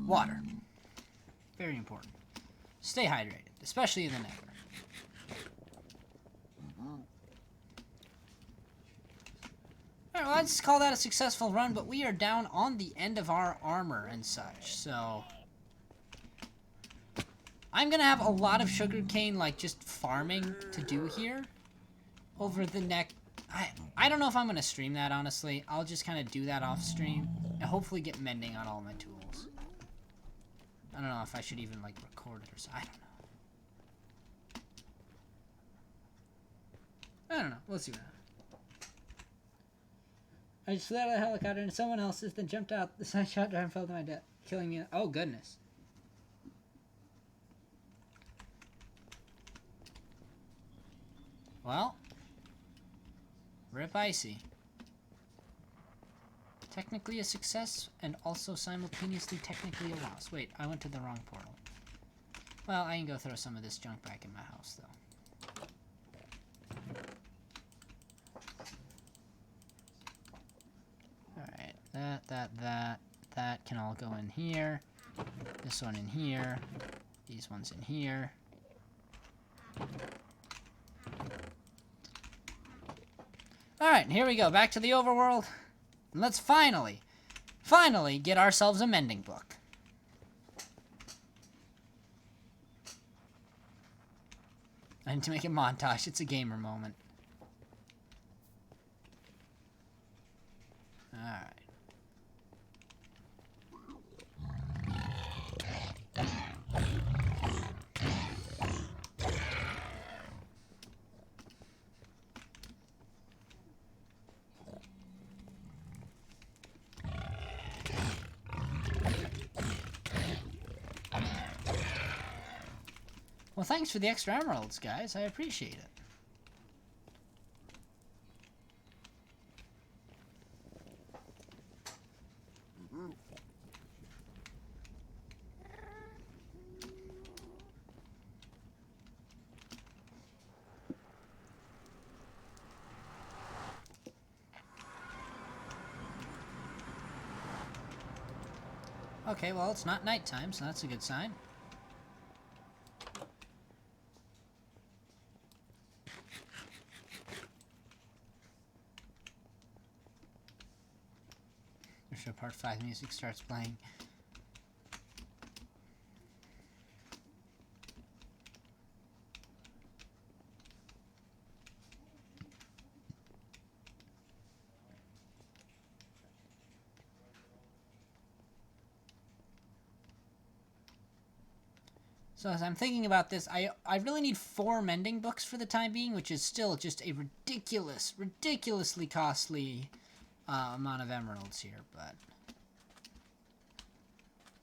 Water. Very important. Stay hydrated. Especially in the nether. Alright, well, let's call that a successful run, but we are down on the end of our armor and such, so I'm gonna have a lot of sugarcane, like, just farming to do here over the next... I don't know if I'm gonna stream that, honestly. I'll just kind of do that off stream and hopefully get mending on all my tools. I don't know if I should even, like, record it or something. I don't know. We'll see what happens. I just flew out of the helicopter and someone else's, then jumped out. The side shot driver fell to my death, killing me. Oh, goodness. Well. Rip Icy. Technically a success, and also simultaneously technically a loss. Wait, I went to the wrong portal. Well, I can go throw some of this junk back in my house, though. That can all go in here. This one in here. These ones in here. Alright, here we go. Back to the overworld. And let's finally get ourselves a mending book. I need to make a montage. It's a gamer moment. Alright. Well, thanks for the extra emeralds, guys. I appreciate it. Okay, well, it's not nighttime, so that's a good sign. For sure, part 5 music starts playing. So as I'm thinking about this, I really need 4 mending books for the time being, which is still just a ridiculously costly amount of emeralds here, but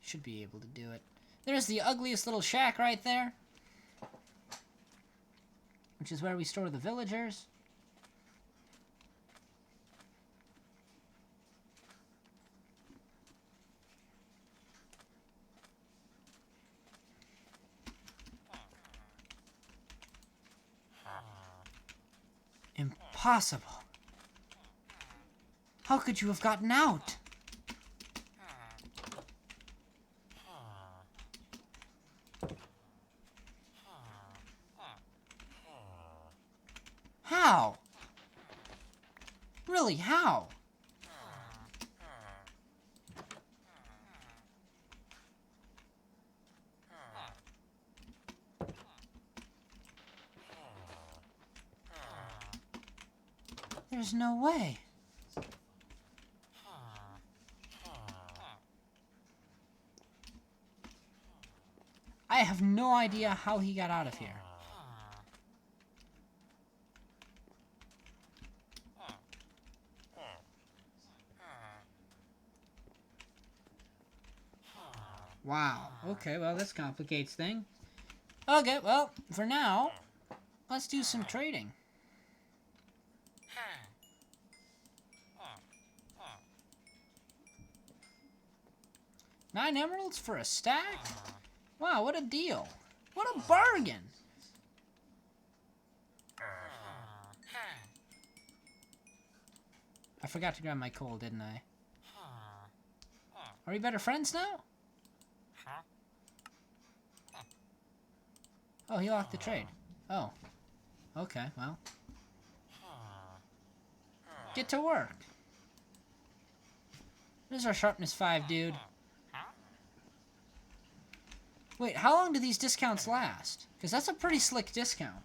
should be able to do it. There's the ugliest little shack right there, which is where we store the villagers. Impossible. How could you have gotten out? How? Really, how? There's no way. I have no idea how he got out of here. Wow. Okay, well, this complicates things. Okay, well, for now, let's do some trading. 9 emeralds for a stack? Wow, what a deal. What a bargain. I forgot to grab my coal, didn't I? Are we better friends now? Oh, he locked the trade. Oh. Okay, well. Get to work. This is our sharpness 5, dude. Wait, how long do these discounts last? Because that's a pretty slick discount.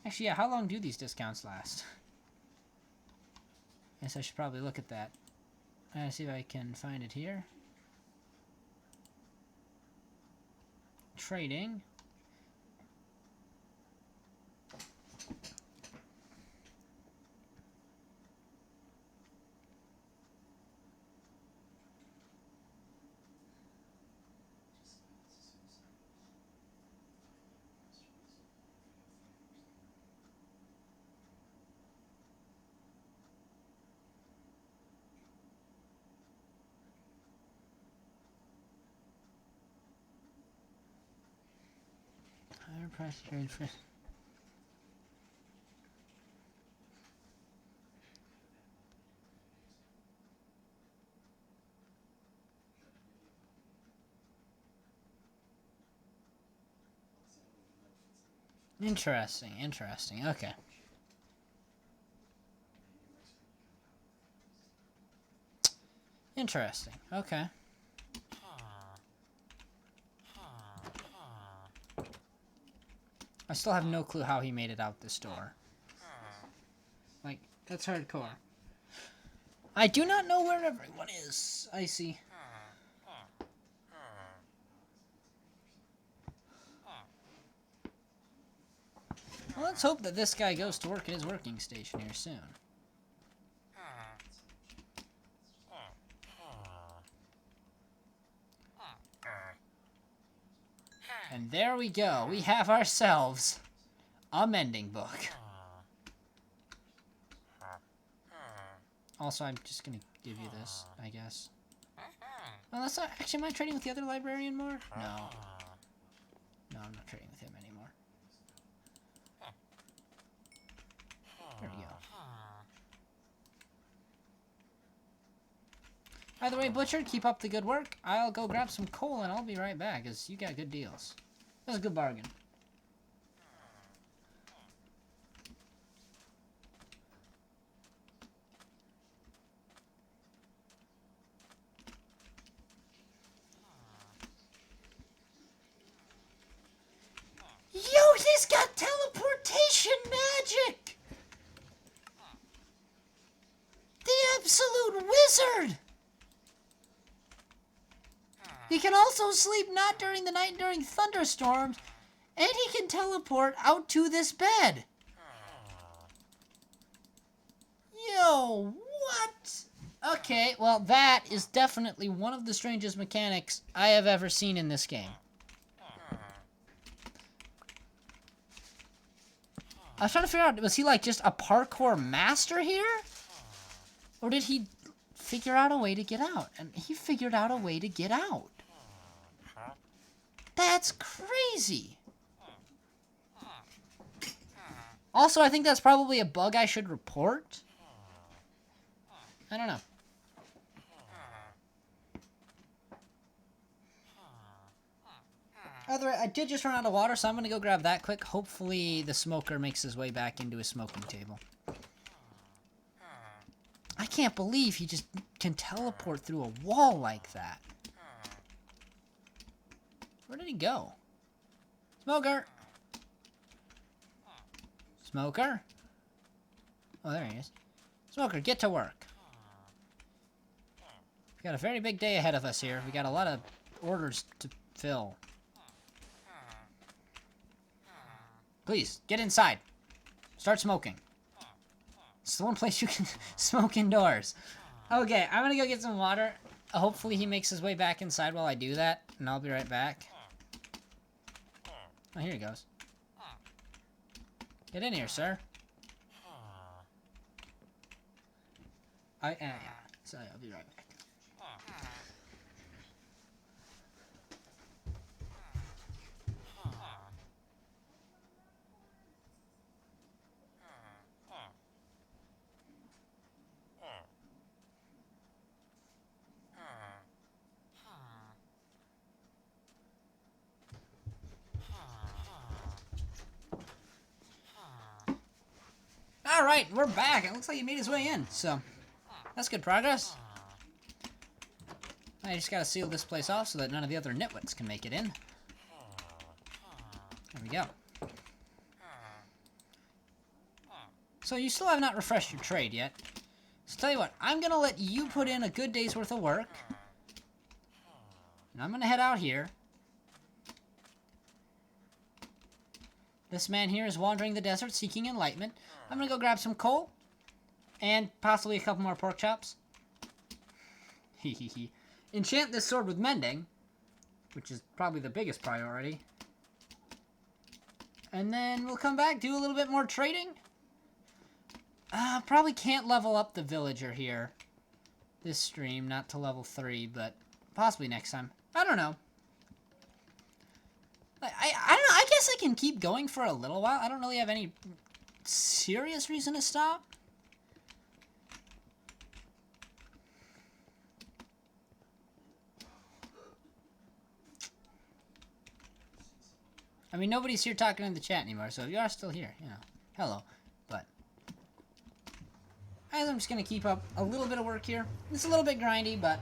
Actually, yeah, how long do these discounts last? Guess I should probably look at that. See if I can find it here. Trading. Higher price trade for... Interesting, interesting. Okay. Interesting. Okay. I still have no clue how he made it out this door. Like, that's hardcore. I do not know where everyone is. I see. Well, let's hope that this guy goes to work at his working station here soon. And there we go. We have ourselves a mending book. Also, I'm just gonna give you this, I guess. Well, that's not... Actually, am I trading with the other librarian more? No. No, I'm not trading with him anymore. There we go. By the way, Butcher, keep up the good work. I'll go grab some coal and I'll be right back, because you got good deals. That was a good bargain. weird! He can also sleep not during the night during thunderstorms, and he can teleport out to this bed. Yo, what? Okay, well, that is definitely one of the strangest mechanics I have ever seen in this game. I was trying to figure out, was he like just a parkour master here? Or did he figure out a way to get out? And he figured out a way to get out. That's crazy. Also, I think that's probably a bug I should report. I don't know. Otherwise, I did just run out of water, so I'm going to go grab that quick. Hopefully the smoker makes his way back into his smoking table. I can't believe he just can teleport through a wall like that. Where did he go? Smoker! Smoker? Oh, there he is. Smoker, get to work. We got a very big day ahead of us here. We got a lot of orders to fill. Please, get inside. Start smoking. It's the one place you can smoke indoors. Okay, I'm gonna go get some water. Hopefully he makes his way back inside while I do that, and I'll be right back. Oh, here he goes. Get in here, sir. Yeah. Sorry, I'll be right back. Alright, we're back. It looks like he made his way in, so that's good progress. I just gotta seal this place off so that none of the other nitwits can make it in. There we go. So you still have not refreshed your trade yet. So tell you what, I'm gonna let you put in a good day's worth of work. And I'm gonna head out here. This man here is wandering the desert seeking enlightenment. I'm gonna go grab some coal. And possibly a couple more pork chops. Hehehe. Enchant this sword with mending. Which is probably the biggest priority. And then we'll come back, do a little bit more trading. Probably can't level up the villager here. This stream, not to level 3, but possibly next time. I don't know. I don't know, I guess I can keep going for a little while. I don't really have any serious reason to stop. I mean, nobody's here talking in the chat anymore, so if you are still here, you know, hello. But I'm just going to keep up a little bit of work here. It's a little bit grindy, but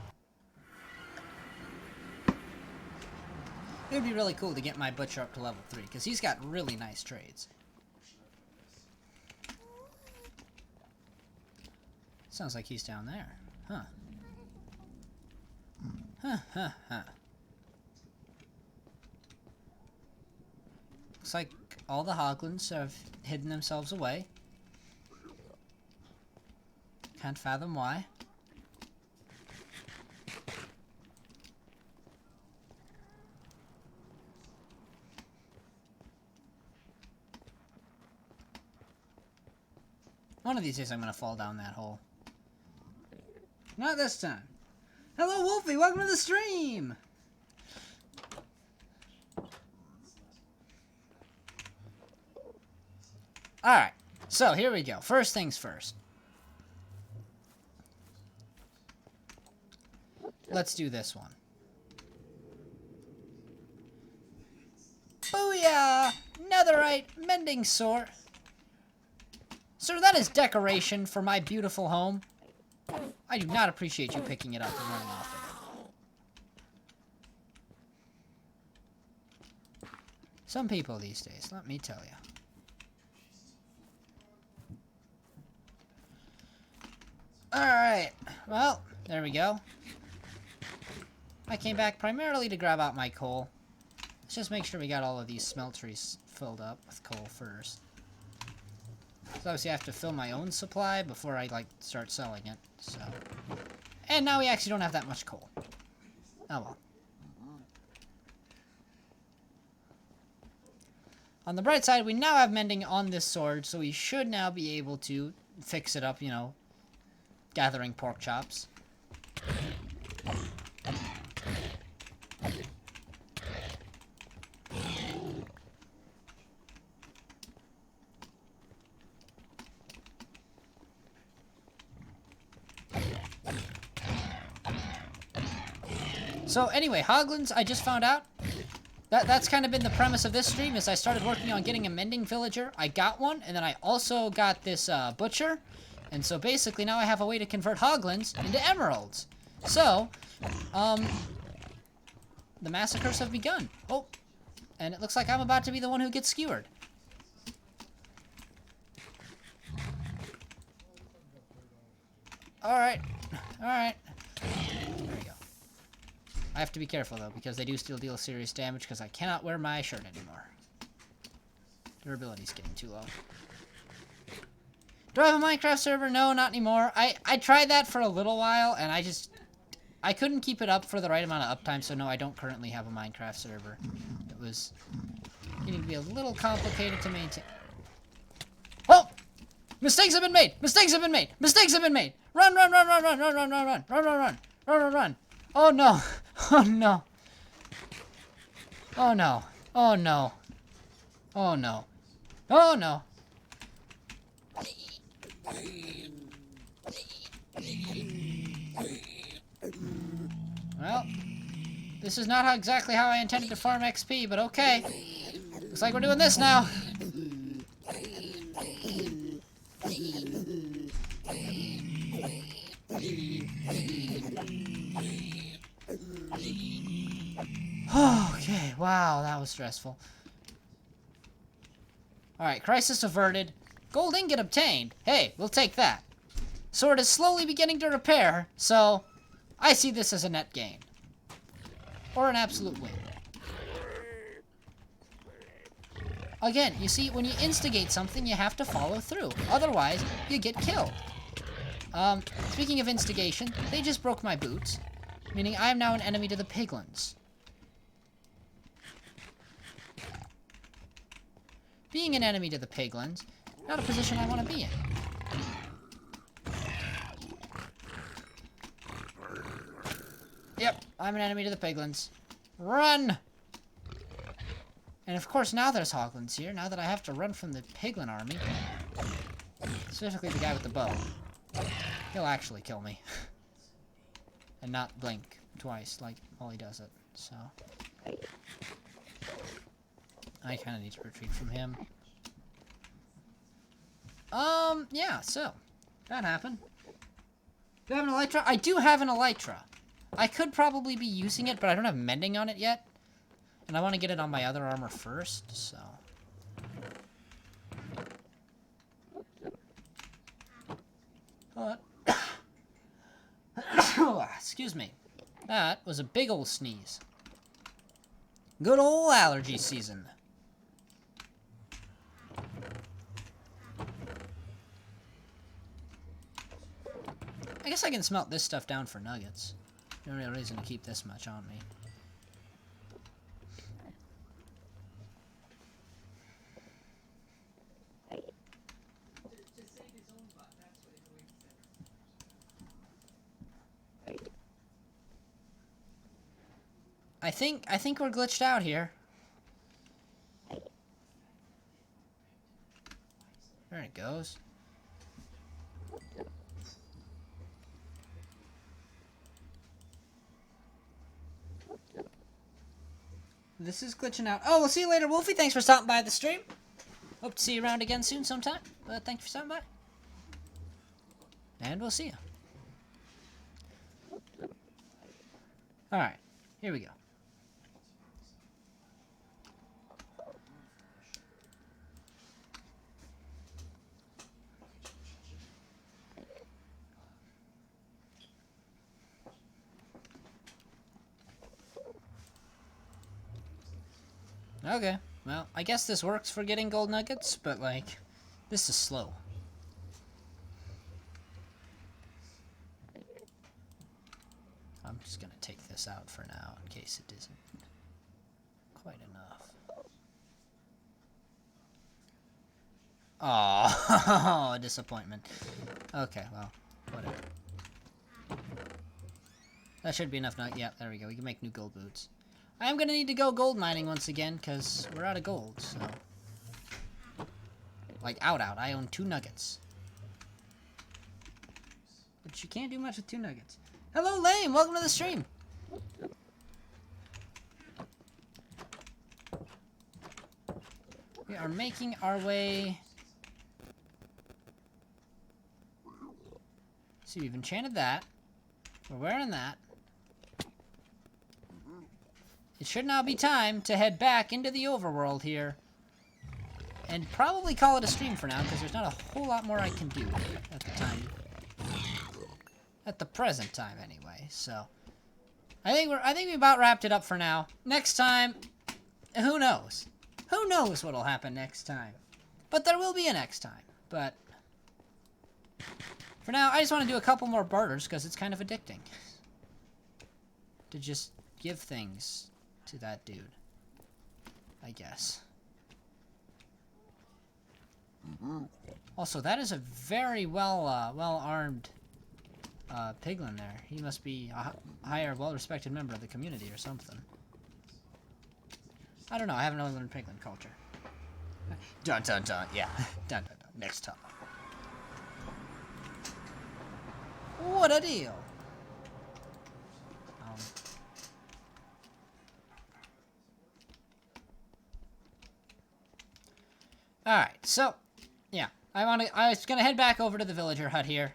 it would be really cool to get my butcher up to level 3, because he's got really nice trades. Sounds like he's down there. Huh. Huh. Looks like all the hoglins have hidden themselves away. Can't fathom why. One of these days I'm gonna fall down that hole. Not this time. Hello, Wolfie! Welcome to the stream! Alright, so here we go. First things first. Let's do this one. Booyah! Netherite mending sword. Sir, that is decoration for my beautiful home. I do not appreciate you picking it up and running off with it. Some people these days, let me tell you. Alright, well, There we go. I came back primarily to grab out my coal. Let's just make sure we got all of these smelteries filled up with coal first. So obviously I have to fill my own supply before I, like, start selling it, so... And now we actually don't have that much coal. Oh well. On the bright side, we now have mending on this sword, so we should now be able to fix it up, you know, gathering pork chops. So anyway, Hoglins, I just found out, that's kind of been the premise of this stream, is I started working on getting a mending villager. I got one, and then I also got this butcher. And so basically now I have a way to convert Hoglins into emeralds. So, the massacres have begun. Oh, and it looks like I'm about to be the one who gets skewered. Alright, alright. There we go. I have to be careful, though, because they do still deal serious damage, because I cannot wear my shirt anymore. Durability's getting too low. Do I have a Minecraft server? No, not anymore. I tried that for a little while, and I couldn't keep it up for the right amount of uptime, so no, I don't currently have a Minecraft server. It was getting to be a little complicated to maintain. Oh! Mistakes have been made! Mistakes have been made! Mistakes have been made! Run, run, run, run, run, run, run, run, run, run, run, run, run, run, run. Oh no! Oh no! Oh no! Oh no! Oh no! Oh no! Well, this is not exactly how I intended to farm XP, but okay. Looks like we're doing this now. Okay, wow, that was stressful. Alright, crisis averted. Gold ingot obtained. Hey, we'll take that. Sword is slowly beginning to repair, so I see this as a net gain. Or an absolute win. Again, you see, when you instigate something, you have to follow through. Otherwise, you get killed. Speaking of instigation, they just broke my boots, meaning I am now an enemy to the piglins. Being an enemy to the piglins, not a position I want to be in. Yep, I'm an enemy to the piglins. Run! And of course, now there's hoglins here, now that I have to run from the piglin army. Specifically the guy with the bow. He'll actually kill me. And not blink twice, like while he does it, so... I kind of need to retreat from him. Yeah, so. That happened. Do I have an elytra? I do have an elytra. I could probably be using it, but I don't have mending on it yet. And I want to get it on my other armor first, so. Excuse me. That was a big old sneeze. Good old allergy season. I guess I can smelt this stuff down for nuggets. No real reason to keep this much on me. I think we're glitched out here. There it goes. This is glitching out. Oh, we'll see you later, Wolfie. Thanks for stopping by the stream. Hope to see you around again soon sometime. But thank you for stopping by. And we'll see you. Alright, here we go. Okay. Well, I guess this works for getting gold nuggets, but, like, this is slow. I'm just gonna take this out for now, in case it isn't quite enough. Oh, disappointment. Okay, well, whatever. That should be enough. Yeah, there we go. We can make new gold boots. I am gonna need to go gold mining once again, because we're out of gold, so... Like, out. I own 2 nuggets. But you can't do much with 2 nuggets. Hello, Lame! Welcome to the stream! We are making our way... So we've enchanted that. We're wearing that. It should now be time to head back into the overworld here. And probably call it a stream for now, because there's not a whole lot more I can do at the time. At the present time, anyway. So, I think we about wrapped it up for now. Next time, who knows? Who knows what'll happen next time? But there will be a next time. But for now, I just want to do a couple more barters because it's kind of addicting to just give things to that dude, I guess. Also, that is a very well-armed piglin there. He must be a higher, well-respected member of the community or something. I don't know. I haven't really learned piglin culture. Dun dun dun. Yeah. Dun dun dun. Next time. What a deal. Alright, so, yeah. I was gonna head back over to the villager hut here.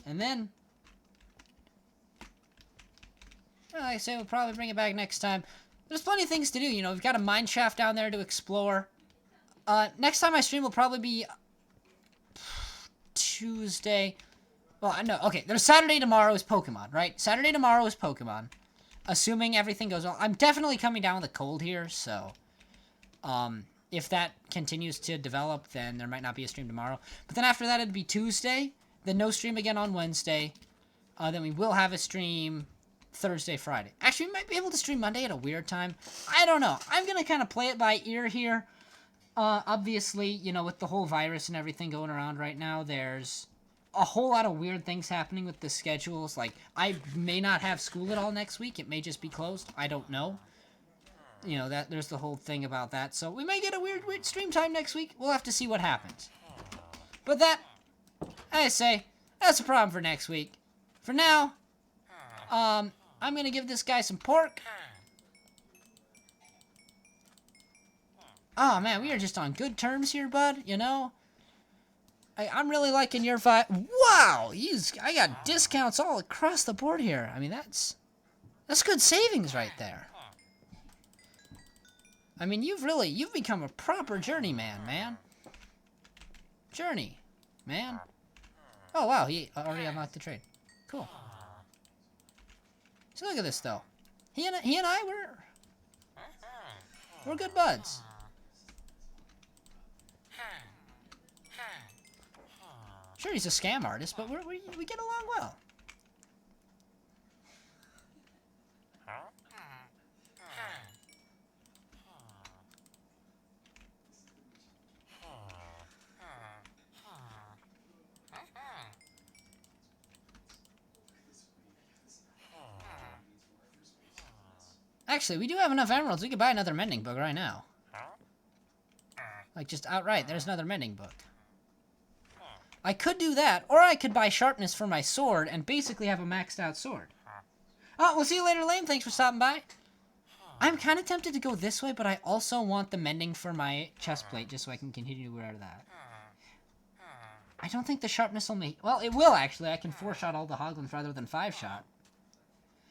And then, like I say, we'll probably bring it back next time. There's plenty of things to do, you know. We've got a mine shaft down there to explore. Next time I stream will probably be Tuesday. Well, no, okay. There's Saturday tomorrow is Pokemon, right? Saturday tomorrow is Pokemon. Assuming everything goes well. I'm definitely coming down with a cold here, so... if that continues to develop, then there might not be a stream tomorrow. But then after that, it'd be Tuesday. Then no stream again on Wednesday. Then we will have a stream Thursday, Friday. Actually, we might be able to stream Monday at a weird time. I don't know. I'm going to kind of play it by ear here. Obviously, you know, with the whole virus and everything going around right now, there's a whole lot of weird things happening with the schedules. Like, I may not have school at all next week. It may just be closed. I don't know. You know, that there's the whole thing about that. So we may get a weird stream time next week. We'll have to see what happens. But that, I say, that's a problem for next week. For now, I'm going to give this guy some pork. Oh, man, we are just on good terms here, bud, you know? I'm really liking your vibe. Wow! I got discounts all across the board here. I mean, that's good savings right there. I mean, you've become a proper journeyman, man. Journey, man. Oh, wow, he already unlocked the trade. Cool. So look at this, though. He and I, we're good buds. Sure, he's a scam artist, but we get along well. Actually, we do have enough emeralds. We could buy another mending book right now. Like, just outright, there's another mending book. I could do that, or I could buy sharpness for my sword and basically have a maxed out sword. Oh, we'll see you later, Lame. Thanks for stopping by. I'm kind of tempted to go this way, but I also want the mending for my chest plate just so I can continue to wear that. I don't think the sharpness will make... Well, it will, actually. I can 4-shot all the hoglins rather than 5-shot.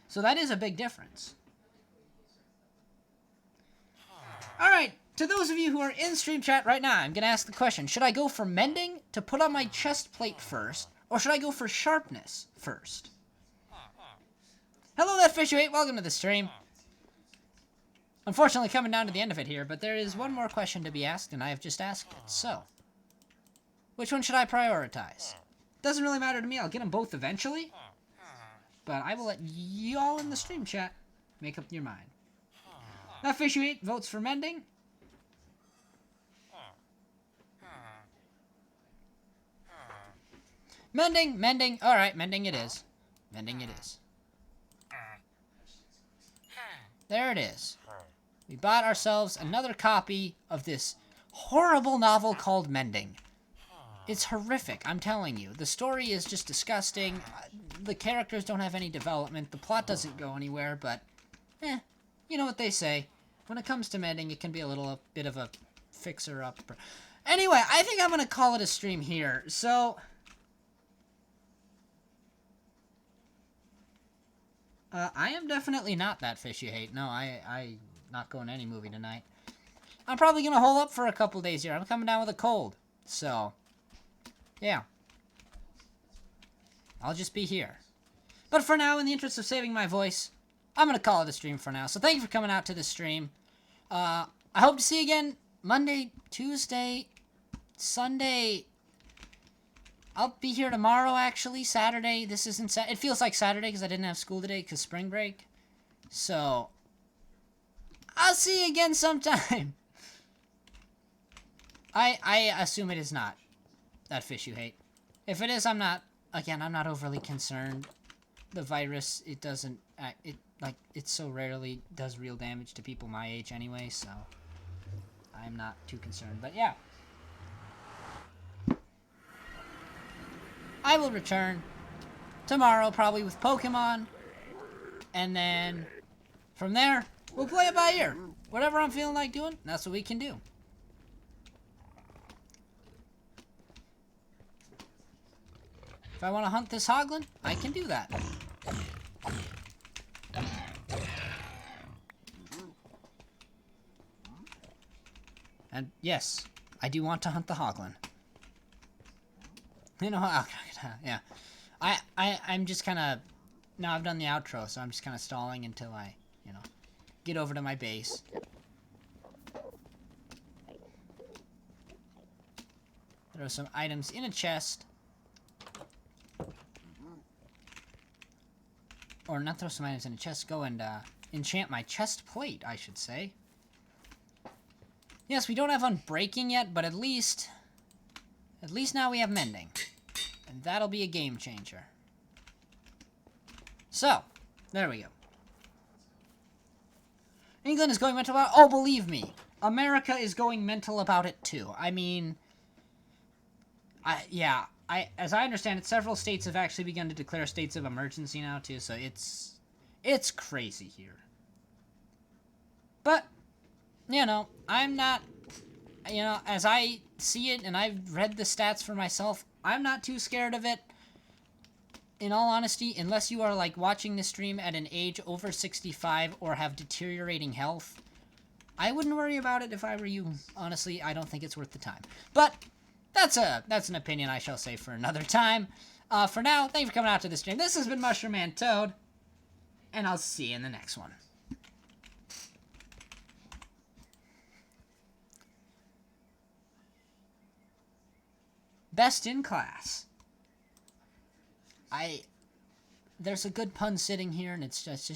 So that is a big difference. Alright, to those of you who are in stream chat right now, I'm going to ask the question. Should I go for mending to put on my chest plate first, or should I go for sharpness first? Hello, that fish you ate. Welcome to the stream. Unfortunately, coming down to the end of it here, but there is one more question to be asked, and I have just asked it. So, which one should I prioritize? Doesn't really matter to me. I'll get them both eventually. But I will let y'all in the stream chat make up your mind. Now, Fishy8 votes for mending. Mending. All right, mending it is. Mending it is. There it is. We bought ourselves another copy of this horrible novel called Mending. It's horrific, I'm telling you. The story is just disgusting. The characters don't have any development. The plot doesn't go anywhere, but, you know what they say. When it comes to mending, it can be a bit of a fixer-upper. Anyway, I think I'm going to call it a stream here. So, I am definitely not that fish you hate. No, I not going to any movie tonight. I'm probably going to hold up for a couple days here. I'm coming down with a cold. So, yeah. I'll just be here. But for now, in the interest of saving my voice, I'm going to call it a stream for now. So thank you for coming out to this stream. I hope to see you again Monday, Tuesday, Sunday. I'll be here tomorrow, actually. Saturday. This isn't it feels like Saturday because I didn't have school today because spring break. So, I'll see you again sometime. I assume it is not that fish you hate. If it is, I'm not overly concerned. The virus, it doesn't, it so rarely does real damage to people my age anyway, so I'm not too concerned. But yeah. I will return tomorrow, probably with Pokemon, and then from there, we'll play it by ear. Whatever I'm feeling like doing, that's what we can do. If I want to hunt this hoglin, I can do that. And yes, I do want to hunt the hoglin. You know, yeah. I'm just kind of... Now I've done the outro, so I'm just kind of stalling until I, get over to my base. There are some items in a chest. Or not throw some items in a chest, go and enchant my chest plate, I should say. Yes, we don't have Unbreaking yet, but at least now we have Mending. And that'll be a game changer. So, there we go. England is going mental about it. Oh, believe me, America is going mental about it too. I mean, as I understand it, several states have actually begun to declare states of emergency now too, so it's crazy here. But, I'm not, as I see it, and I've read the stats for myself, I'm not too scared of it. In all honesty, unless you are, watching this stream at an age over 65 or have deteriorating health, I wouldn't worry about it if I were you. Honestly, I don't think it's worth the time. But that's an opinion I shall say for another time. For now, thank you for coming out to the stream. This has been Mushroom Man Toad, and I'll see you in the next one. Best in class. There's a good pun sitting here, and it's just